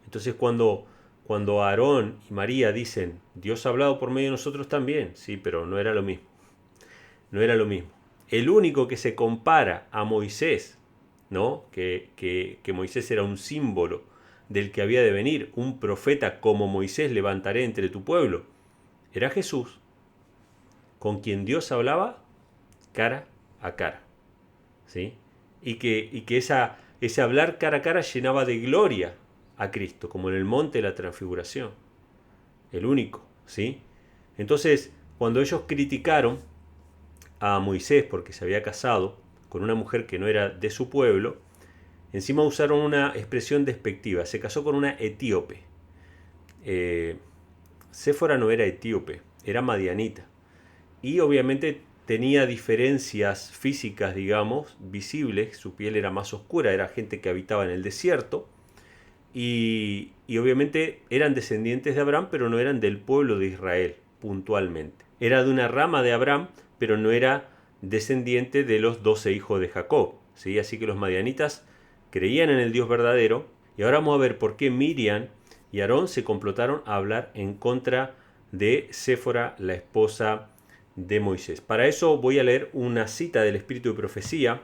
Entonces cuando Aarón y María dicen, Dios ha hablado por medio de nosotros también, sí, pero no era lo mismo. No era lo mismo. El único que se compara a Moisés, ¿no? Que Moisés era un símbolo del que había de venir, un profeta como Moisés levantaré entre tu pueblo, era Jesús, con quien Dios hablaba cara a cara, ¿sí? Y que ese hablar cara a cara llenaba de gloria a Cristo, como en el monte de la transfiguración, el único, ¿sí? Entonces, cuando ellos criticaron a Moisés porque se había casado con una mujer que no era de su pueblo, Encima usaron una expresión despectiva, se casó con una etíope. Séfora no era etíope, era madianita. Y obviamente tenía diferencias físicas, digamos, visibles. Su piel era más oscura, era gente que habitaba en el desierto. Y obviamente eran descendientes de Abraham, pero no eran del pueblo de Israel, puntualmente. Era de una rama de Abraham, pero no era descendiente de los 12 hijos de Jacob. ¿Sí? Así que los madianitas creían en el Dios verdadero. Y ahora vamos a ver por qué Miriam y Aarón se complotaron a hablar en contra de Séfora, la esposa de Moisés. Para eso voy a leer una cita del Espíritu de Profecía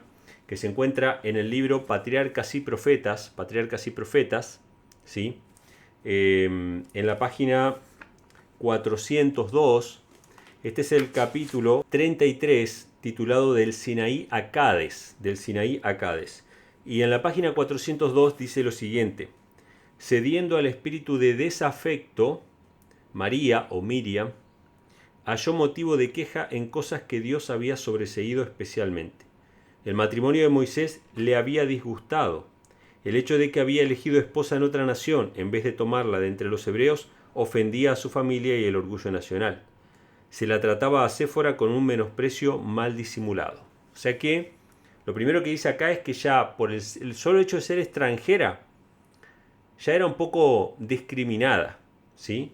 que se encuentra en el libro Patriarcas y Profetas, ¿sí? En la página 402. Este es el capítulo 33, titulado del Sinaí a Cades, Y en la página 402 dice lo siguiente: cediendo al espíritu de desafecto, María o Miriam halló motivo de queja en cosas que Dios había sobreseído especialmente. El matrimonio de Moisés le había disgustado. El hecho de que había elegido esposa en otra nación en vez de tomarla de entre los hebreos ofendía a su familia y el orgullo nacional. Se la trataba a Séfora con un menosprecio mal disimulado. O sea que lo primero que dice acá es que ya por el solo hecho de ser extranjera, ya era un poco discriminada, ¿sí?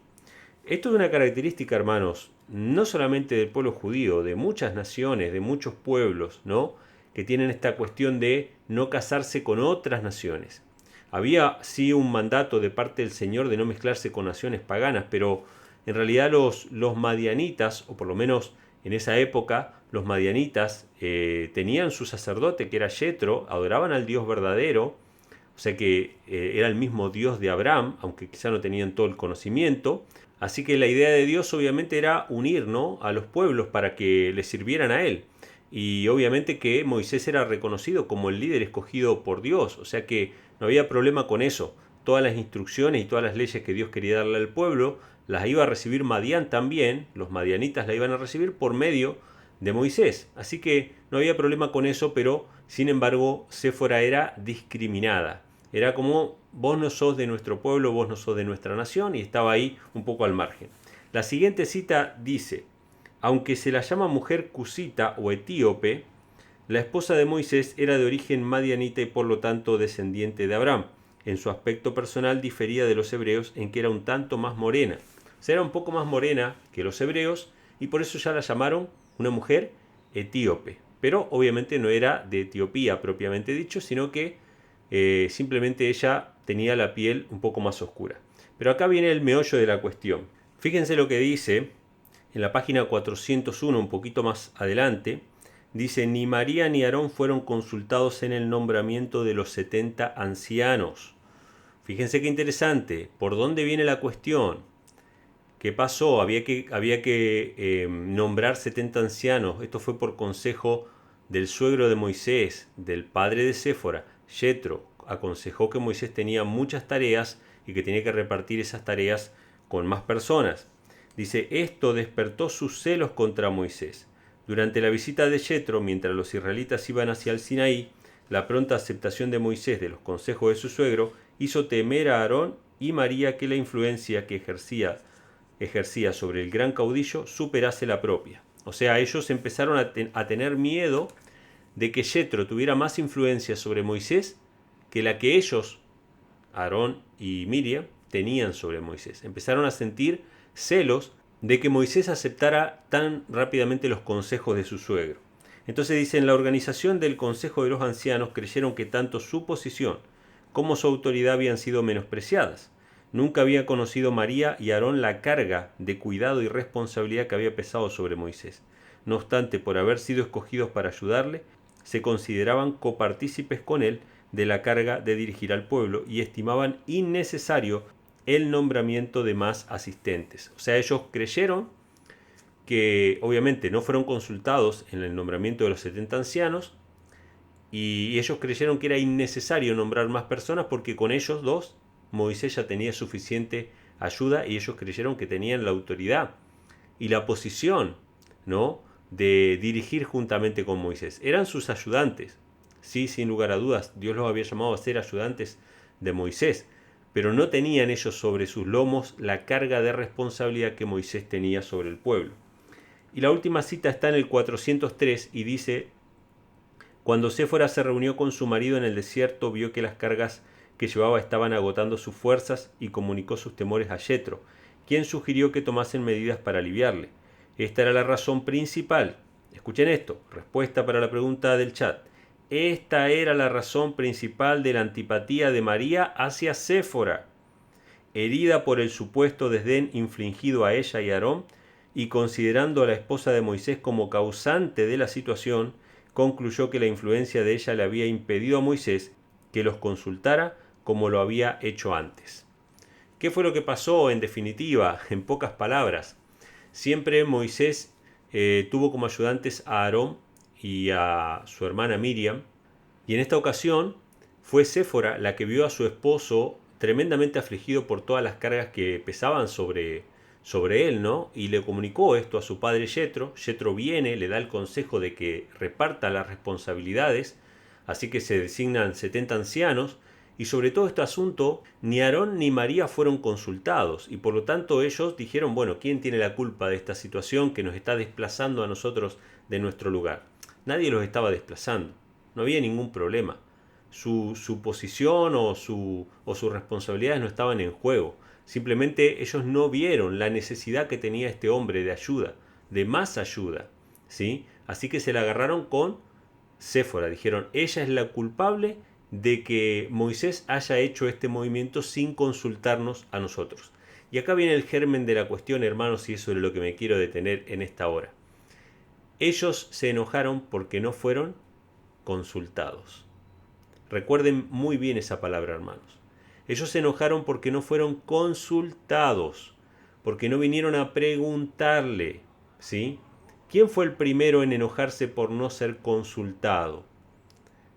Esto es una característica, hermanos, no solamente del pueblo judío, de muchas naciones, de muchos pueblos, ¿no? Que tienen esta cuestión de no casarse con otras naciones. Había sí un mandato de parte del Señor de no mezclarse con naciones paganas, pero en realidad los madianitas, o por lo menos en esa época, los madianitas tenían su sacerdote que era Yetro, adoraban al Dios verdadero, o sea que era el mismo Dios de Abraham, aunque quizá no tenían todo el conocimiento. Así que la idea de Dios obviamente era unir, ¿no?, a los pueblos para que le sirvieran a Él. Y obviamente que Moisés era reconocido como el líder escogido por Dios, o sea que no había problema con eso. Todas las instrucciones y todas las leyes que Dios quería darle al pueblo las iba a recibir Madián también, los madianitas la iban a recibir por medio de Moisés. Así que no había problema con eso, pero sin embargo Séfora era discriminada. Era como: vos no sos de nuestro pueblo, vos no sos de nuestra nación, y estaba ahí un poco al margen. La siguiente cita dice: aunque se la llama mujer cusita o etíope, la esposa de Moisés era de origen madianita y por lo tanto descendiente de Abraham. En su aspecto personal difería de los hebreos en que era un tanto más morena. O sea, era un poco más morena que los hebreos y por eso ya la llamaron una mujer etíope. Pero obviamente no era de Etiopía propiamente dicho, sino que simplemente ella tenía la piel un poco más oscura. Pero acá viene el meollo de la cuestión. Fíjense lo que dice en la página 401, un poquito más adelante. Dice: ni María ni Aarón fueron consultados en el nombramiento de los 70 ancianos. Fíjense qué interesante. ¿Por dónde viene la cuestión? ¿Qué pasó? Había que nombrar 70 ancianos. Esto fue por consejo del suegro de Moisés, del padre de Séfora. Yetro aconsejó que Moisés tenía muchas tareas y que tenía que repartir esas tareas con más personas. Dice: esto despertó sus celos contra Moisés. Durante la visita de Yetro, mientras los israelitas iban hacia el Sinaí, la pronta aceptación de Moisés de los consejos de su suegro hizo temer a Aarón y María que la influencia que ejercía sobre el gran caudillo superase la propia. O sea, ellos empezaron a tener miedo de que Yetro tuviera más influencia sobre Moisés que la que ellos, Aarón y Miriam, tenían sobre Moisés. Empezaron a sentir celos de que Moisés aceptara tan rápidamente los consejos de su suegro. Entonces dicen: la organización del Consejo de los Ancianos creyeron que tanto su posición como su autoridad habían sido menospreciadas. Nunca había conocido María y Aarón la carga de cuidado y responsabilidad que había pesado sobre Moisés. No obstante, por haber sido escogidos para ayudarle, se consideraban copartícipes con él de la carga de dirigir al pueblo y estimaban innecesario el nombramiento de más asistentes. O sea, ellos creyeron que obviamente no fueron consultados en el nombramiento de los 70 ancianos y ellos creyeron que era innecesario nombrar más personas porque con ellos dos Moisés ya tenía suficiente ayuda y ellos creyeron que tenían la autoridad y la posición, ¿no?, de dirigir juntamente con Moisés. Eran sus ayudantes, Sí, sin lugar a dudas, Dios los había llamado a ser ayudantes de Moisés, pero no tenían ellos sobre sus lomos la carga de responsabilidad que Moisés tenía sobre el pueblo. Y la última cita está en el 403 y dice: cuando Séfora se reunió con su marido en el desierto, vio que las cargas que llevaba estaban agotando sus fuerzas y comunicó sus temores a Yetro, quien sugirió que tomasen medidas para aliviarle. Esta era la razón principal. Escuchen esto, respuesta para la pregunta del chat. Esta era la razón principal de la antipatía de María hacia Séfora. Herida por el supuesto desdén infligido a ella y a Aarón, y considerando a la esposa de Moisés como causante de la situación, concluyó que la influencia de ella le había impedido a Moisés que los consultara como lo había hecho antes. ¿Qué fue lo que pasó en definitiva? En pocas palabras, siempre Moisés tuvo como ayudantes a Aarón y a su hermana Miriam, y en esta ocasión fue Séfora la que vio a su esposo tremendamente afligido por todas las cargas que pesaban sobre él, ¿no? Y le comunicó esto a su padre Yetro. Yetro viene, le da el consejo de que reparta las responsabilidades, así que se designan 70 ancianos, y sobre todo este asunto, ni Aarón ni María fueron consultados, y por lo tanto ellos dijeron, bueno, ¿quién tiene la culpa de esta situación que nos está desplazando a nosotros de nuestro lugar? Nadie los estaba desplazando, no había ningún problema. Su posición o sus responsabilidades no estaban en juego. Simplemente ellos no vieron la necesidad que tenía este hombre de ayuda, de más ayuda, ¿sí? Así que se la agarraron con Séfora. Dijeron, ella es la culpable de que Moisés haya hecho este movimiento sin consultarnos a nosotros. Y acá viene el germen de la cuestión, hermanos, y eso es lo que me quiero detener en esta hora. Ellos se enojaron porque no fueron consultados. Recuerden muy bien esa palabra, hermanos. Ellos se enojaron porque no fueron consultados, porque no vinieron a preguntarle, ¿sí? ¿Quién fue el primero en enojarse por no ser consultado?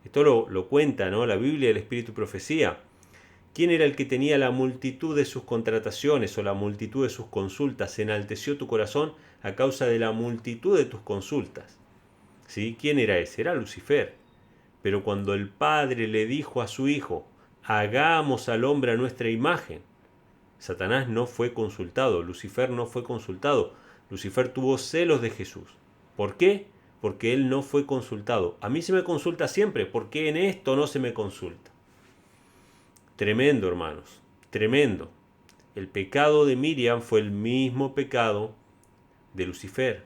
Esto lo cuenta, ¿no? La Biblia, el Espíritu y Profecía. ¿Quién era el que tenía la multitud de sus contrataciones o la multitud de sus consultas? Se enalteció tu corazón a causa de la multitud de tus consultas. ¿Sí? ¿Quién era ese? Era Lucifer. Pero cuando el Padre le dijo a su Hijo, hagamos al hombre a nuestra imagen, Satanás no fue consultado, Lucifer no fue consultado. Lucifer tuvo celos de Jesús. ¿Por qué? Porque él no fue consultado. A mí se me consulta siempre, ¿por qué en esto no se me consulta? Tremendo, hermanos, tremendo. El pecado de Miriam fue el mismo pecado de Lucifer.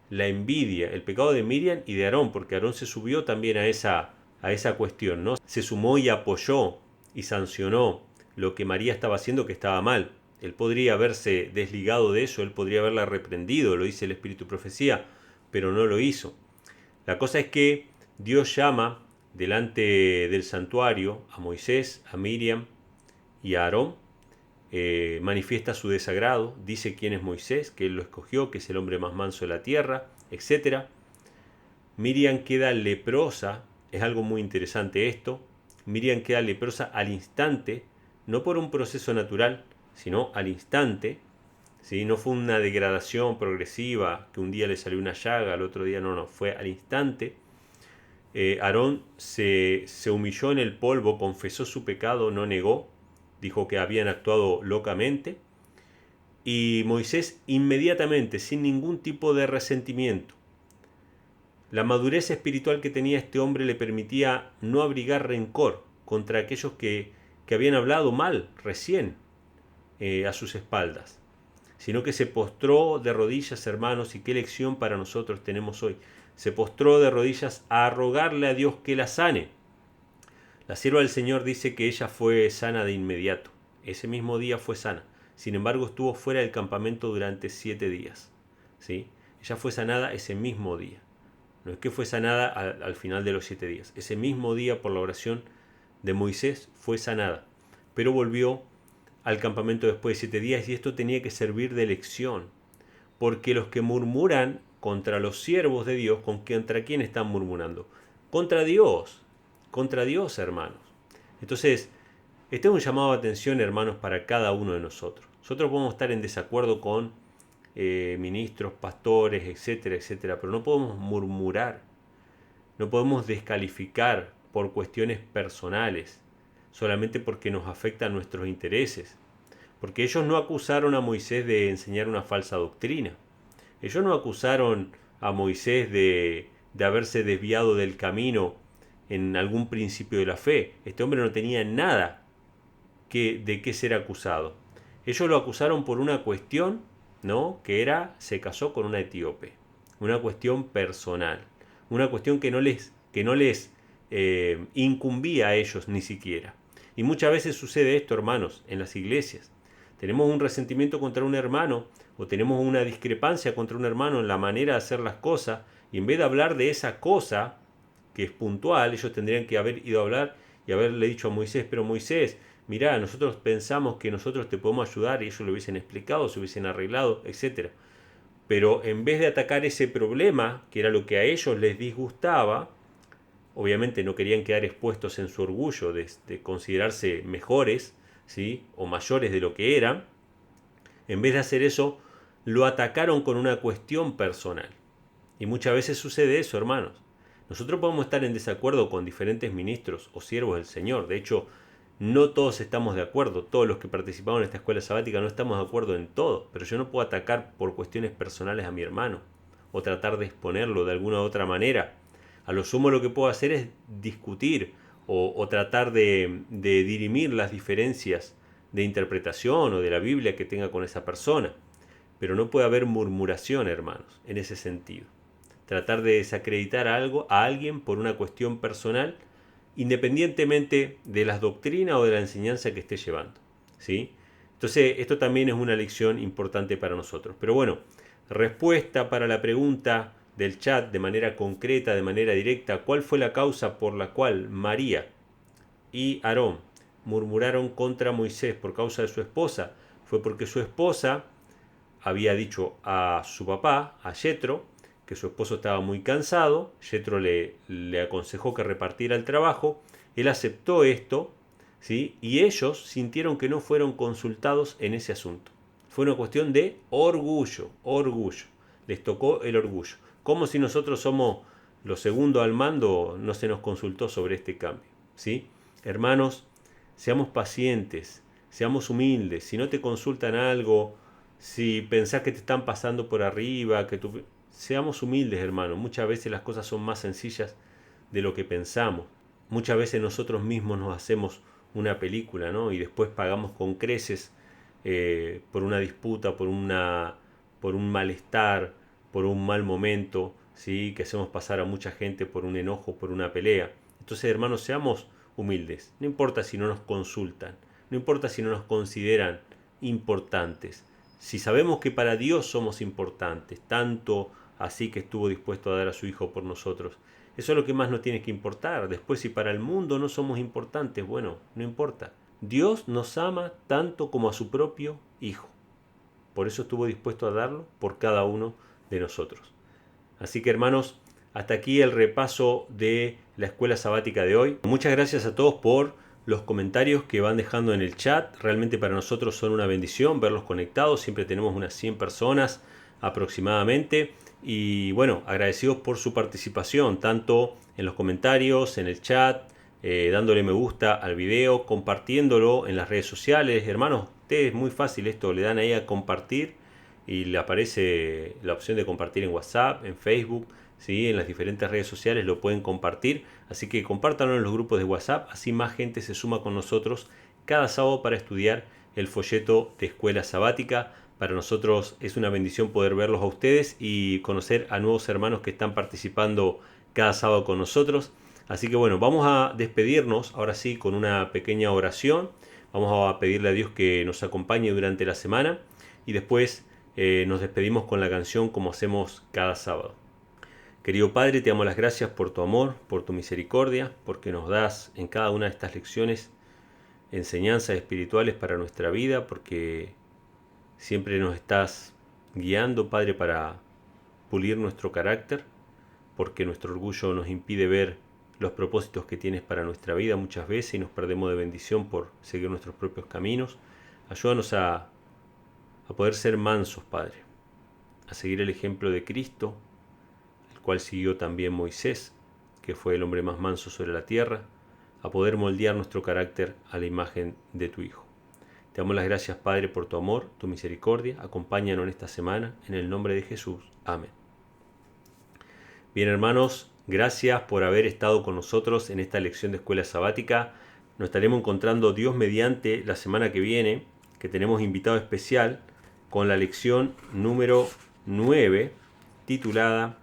La envidia, el pecado de Miriam y de Aarón, porque Aarón se subió también a esa cuestión, ¿no? Se sumó y apoyó y sancionó lo que María estaba haciendo, que estaba mal. Él podría haberse desligado de eso, él podría haberla reprendido, lo dice el Espíritu y Profecía, pero no lo hizo. La cosa es que Dios llama delante del santuario a Moisés, a Miriam y a Aarón, manifiesta su desagrado, dice quién es Moisés, que él lo escogió, que es el hombre más manso de la tierra, etc. Miriam queda leprosa, es algo muy interesante esto. Miriam queda leprosa al instante, no por un proceso natural, sino al instante. ¿Sí? No fue una degradación progresiva, que un día le salió una llaga, al otro día no, fue al instante. Aarón se humilló en el polvo, confesó su pecado, no negó, dijo que habían actuado locamente. Y Moisés inmediatamente, sin ningún tipo de resentimiento. La madurez espiritual que tenía este hombre le permitía no abrigar rencor contra aquellos que habían hablado mal recién a sus espaldas, sino que se postró de rodillas, hermanos, y qué lección para nosotros tenemos hoy. Se postró de rodillas a rogarle a Dios que la sane. La sierva del Señor dice que ella fue sana de inmediato. Ese mismo día fue sana. Sin embargo, estuvo fuera del campamento durante 7 días. ¿Sí? Ella fue sanada ese mismo día. No es que fue sanada al final de los 7 días. Ese mismo día, por la oración de Moisés, fue sanada. Pero volvió al campamento después de 7 días, y esto tenía que servir de lección. Porque los que murmuran contra los siervos de Dios, ¿contra quién están murmurando? Contra Dios, hermanos. Entonces, este es un llamado de atención, hermanos, para cada uno de nosotros. Nosotros podemos estar en desacuerdo con ministros, pastores, etcétera, etcétera, pero no podemos murmurar, no podemos descalificar por cuestiones personales, solamente porque nos afectan nuestros intereses. Porque ellos no acusaron a Moisés de enseñar una falsa doctrina. Ellos no acusaron a Moisés de haberse desviado del camino en algún principio de la fe. Este hombre no tenía nada de qué ser acusado. Ellos lo acusaron por una cuestión, ¿no? Que se casó con una etíope. Una cuestión personal. Una cuestión que no les incumbía a ellos ni siquiera. Y muchas veces sucede esto, hermanos, en las iglesias. Tenemos un resentimiento contra un hermano o tenemos una discrepancia contra un hermano en la manera de hacer las cosas, y en vez de hablar de esa cosa que es puntual, ellos tendrían que haber ido a hablar y haberle dicho a Moisés: pero Moisés, mirá, nosotros pensamos que nosotros te podemos ayudar, y ellos lo hubiesen explicado, se hubiesen arreglado, etc. Pero en vez de atacar ese problema, que era lo que a ellos les disgustaba, obviamente no querían quedar expuestos en su orgullo de considerarse mejores, ¿sí? O mayores de lo que eran. En vez de hacer eso, lo atacaron con una cuestión personal. Y muchas veces sucede eso, hermanos. Nosotros podemos estar en desacuerdo con diferentes ministros o siervos del Señor. De hecho, no todos estamos de acuerdo. Todos los que participamos en esta escuela sabática no estamos de acuerdo en todo. Pero yo no puedo atacar por cuestiones personales a mi hermano o tratar de exponerlo de alguna u otra manera. A lo sumo lo que puedo hacer es discutir o tratar de dirimir las diferencias de interpretación o de la Biblia que tenga con esa persona. Pero no puede haber murmuración, hermanos, en ese sentido. Tratar de desacreditar a alguien por una cuestión personal, independientemente de las doctrinas o de la enseñanza que esté llevando, ¿sí? Entonces, esto también es una lección importante para nosotros. Pero bueno, respuesta para la pregunta del chat de manera concreta, de manera directa: ¿cuál fue la causa por la cual María y Aarón murmuraron contra Moisés por causa de su esposa? Fue porque su esposa había dicho a su papá, a Yetro, que su esposo estaba muy cansado. Yetro le aconsejó que repartiera el trabajo. Él aceptó esto, ¿sí? Y ellos sintieron que no fueron consultados en ese asunto. Fue una cuestión de orgullo, orgullo. Les tocó el orgullo. Como si nosotros somos los segundos al mando, no se nos consultó sobre este cambio, ¿sí? Hermanos, seamos pacientes, seamos humildes. Si no te consultan algo, si pensás que te están pasando por arriba, seamos humildes, hermanos. Muchas veces las cosas son más sencillas de lo que pensamos. Muchas veces nosotros mismos nos hacemos una película, ¿no? Y después pagamos con creces por una disputa, por un malestar, por un mal momento, ¿sí? Que hacemos pasar a mucha gente por un enojo, por una pelea. Entonces, hermanos, seamos humildes. No importa si no nos consultan, no importa si no nos consideran importantes. Si sabemos que para Dios somos importantes, tanto así que estuvo dispuesto a dar a su Hijo por nosotros, eso es lo que más nos tiene que importar. Después, si para el mundo no somos importantes, bueno, no importa. Dios nos ama tanto como a su propio Hijo. Por eso estuvo dispuesto a darlo por cada uno de nosotros. Así que, hermanos, hasta aquí el repaso de la escuela sabática de hoy. Muchas gracias a todos por los comentarios que van dejando en el chat. Realmente para nosotros son una bendición verlos conectados. Siempre tenemos unas 100 personas aproximadamente. Y bueno, agradecidos por su participación, tanto en los comentarios, en el chat, dándole me gusta al video, compartiéndolo en las redes sociales. Hermanos, ustedes es muy fácil esto, le dan ahí a compartir y le aparece la opción de compartir en WhatsApp, en Facebook, ¿sí? En las diferentes redes sociales lo pueden compartir. Así que compártanlo en los grupos de WhatsApp, así más gente se suma con nosotros cada sábado para estudiar el folleto de escuela sabática. Para nosotros es una bendición poder verlos a ustedes y conocer a nuevos hermanos que están participando cada sábado con nosotros. Así que bueno, vamos a despedirnos ahora sí con una pequeña oración. Vamos a pedirle a Dios que nos acompañe durante la semana y después nos despedimos con la canción como hacemos cada sábado. Querido Padre, te damos las gracias por tu amor, por tu misericordia, porque nos das en cada una de estas lecciones enseñanzas espirituales para nuestra vida, porque siempre nos estás guiando, Padre, para pulir nuestro carácter, porque nuestro orgullo nos impide ver los propósitos que tienes para nuestra vida muchas veces y nos perdemos de bendición por seguir nuestros propios caminos. Ayúdanos a poder ser mansos, Padre, a seguir el ejemplo de Cristo, el cual siguió también Moisés, que fue el hombre más manso sobre la tierra, a poder moldear nuestro carácter a la imagen de tu Hijo. Te damos las gracias, Padre, por tu amor, tu misericordia. Acompáñanos en esta semana, en el nombre de Jesús. Amén. Bien, hermanos, gracias por haber estado con nosotros en esta lección de escuela sabática. Nos estaremos encontrando Dios mediante la semana que viene, que tenemos invitado especial con la lección número 9, titulada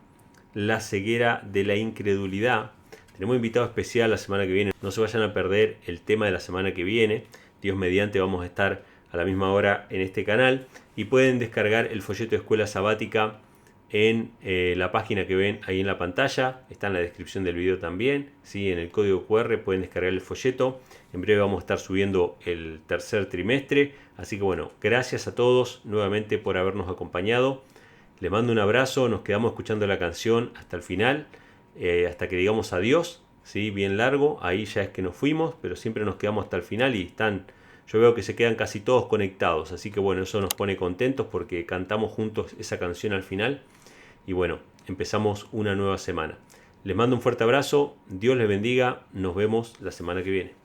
La ceguera de la incredulidad. Tenemos invitado especial la semana que viene. No se vayan a perder el tema de la semana que viene. Dios mediante vamos a estar a la misma hora en este canal. Y pueden descargar el folleto de escuela sabática en la página que ven ahí en la pantalla. Está en la descripción del video también. ¿Sí? En el código QR pueden descargar el folleto. En breve vamos a estar subiendo el tercer trimestre. Así que bueno, gracias a todos nuevamente por habernos acompañado. Les mando un abrazo. Nos quedamos escuchando la canción hasta el final. Hasta que digamos adiós, ¿sí? Bien largo, ahí ya es que nos fuimos, pero siempre nos quedamos hasta el final y yo veo que se quedan casi todos conectados, así que bueno, eso nos pone contentos porque cantamos juntos esa canción al final y bueno, empezamos una nueva semana. Les mando un fuerte abrazo, Dios les bendiga, nos vemos la semana que viene.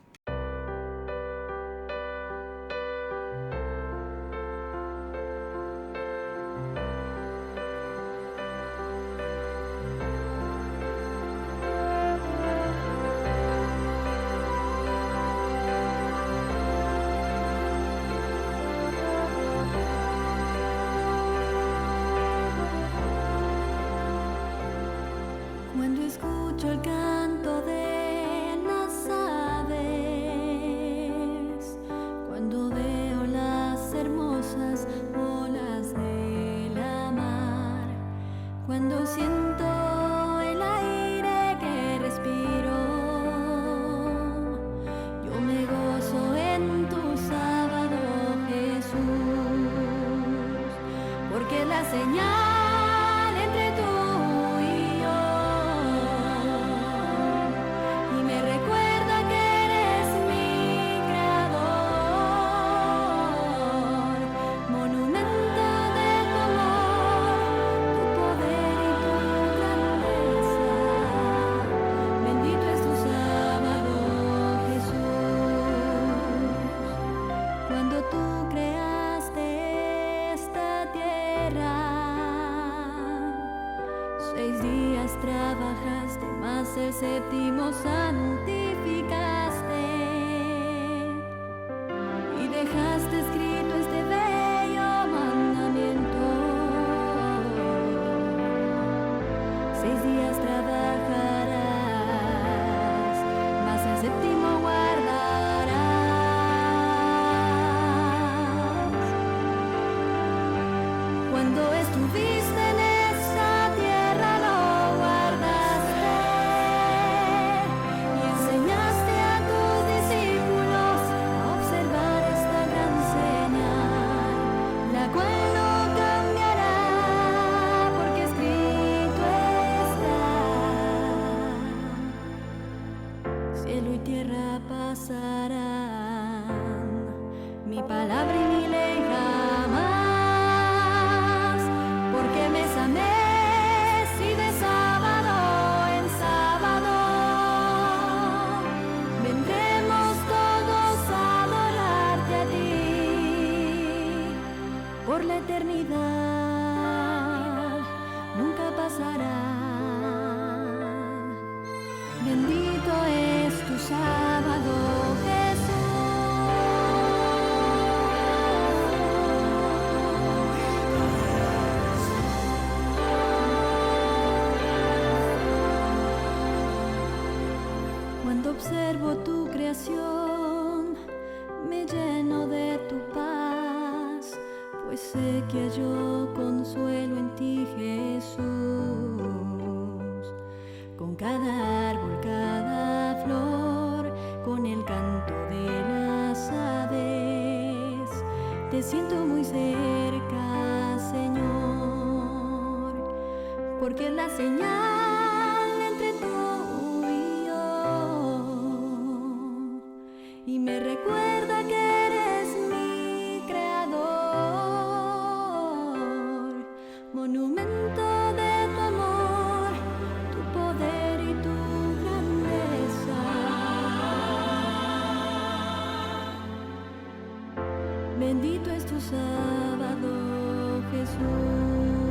Cuando escucho el canto de las aves, cuando veo las hermosas olas de la mar, cuando siento el aire que respiro, yo me gozo en tu sábado, Jesús, porque la señal entre tú y yo. Me recuerda que eres mi creador, monumento de tu amor, tu poder y tu grandeza. Bendito es tu sábado, Jesús. Cuando tú creaste esta tierra, 6 días trabajaste, mas el séptimo santificaste y dejaste escrito este bello mandamiento. 6 días trabajarás, mas el séptimo guardarás. Cuando estuviste en esta tierra lo guardaste y enseñaste a tus discípulos a observar esta gran señal, la cual no cambiará, porque escrito está. Cielo y tierra pasarán, mi palabra y mi ley jamás, porque mes a mes y de sábado en sábado vendremos todos a adorarte a ti por la eternidad, nunca pasará. Bendito es tu sábado, Cuando observo tu creación, me lleno de tu paz, pues sé que hallo consuelo en ti, Jesús. Con cada árbol, cada flor, con el canto de las aves, te siento muy cerca, Señor, porque es la señal entre tú y yo, y me recuerda que eres mi creador, monumento de tu amor, tu poder y tu bendito es tu sábado, Jesús.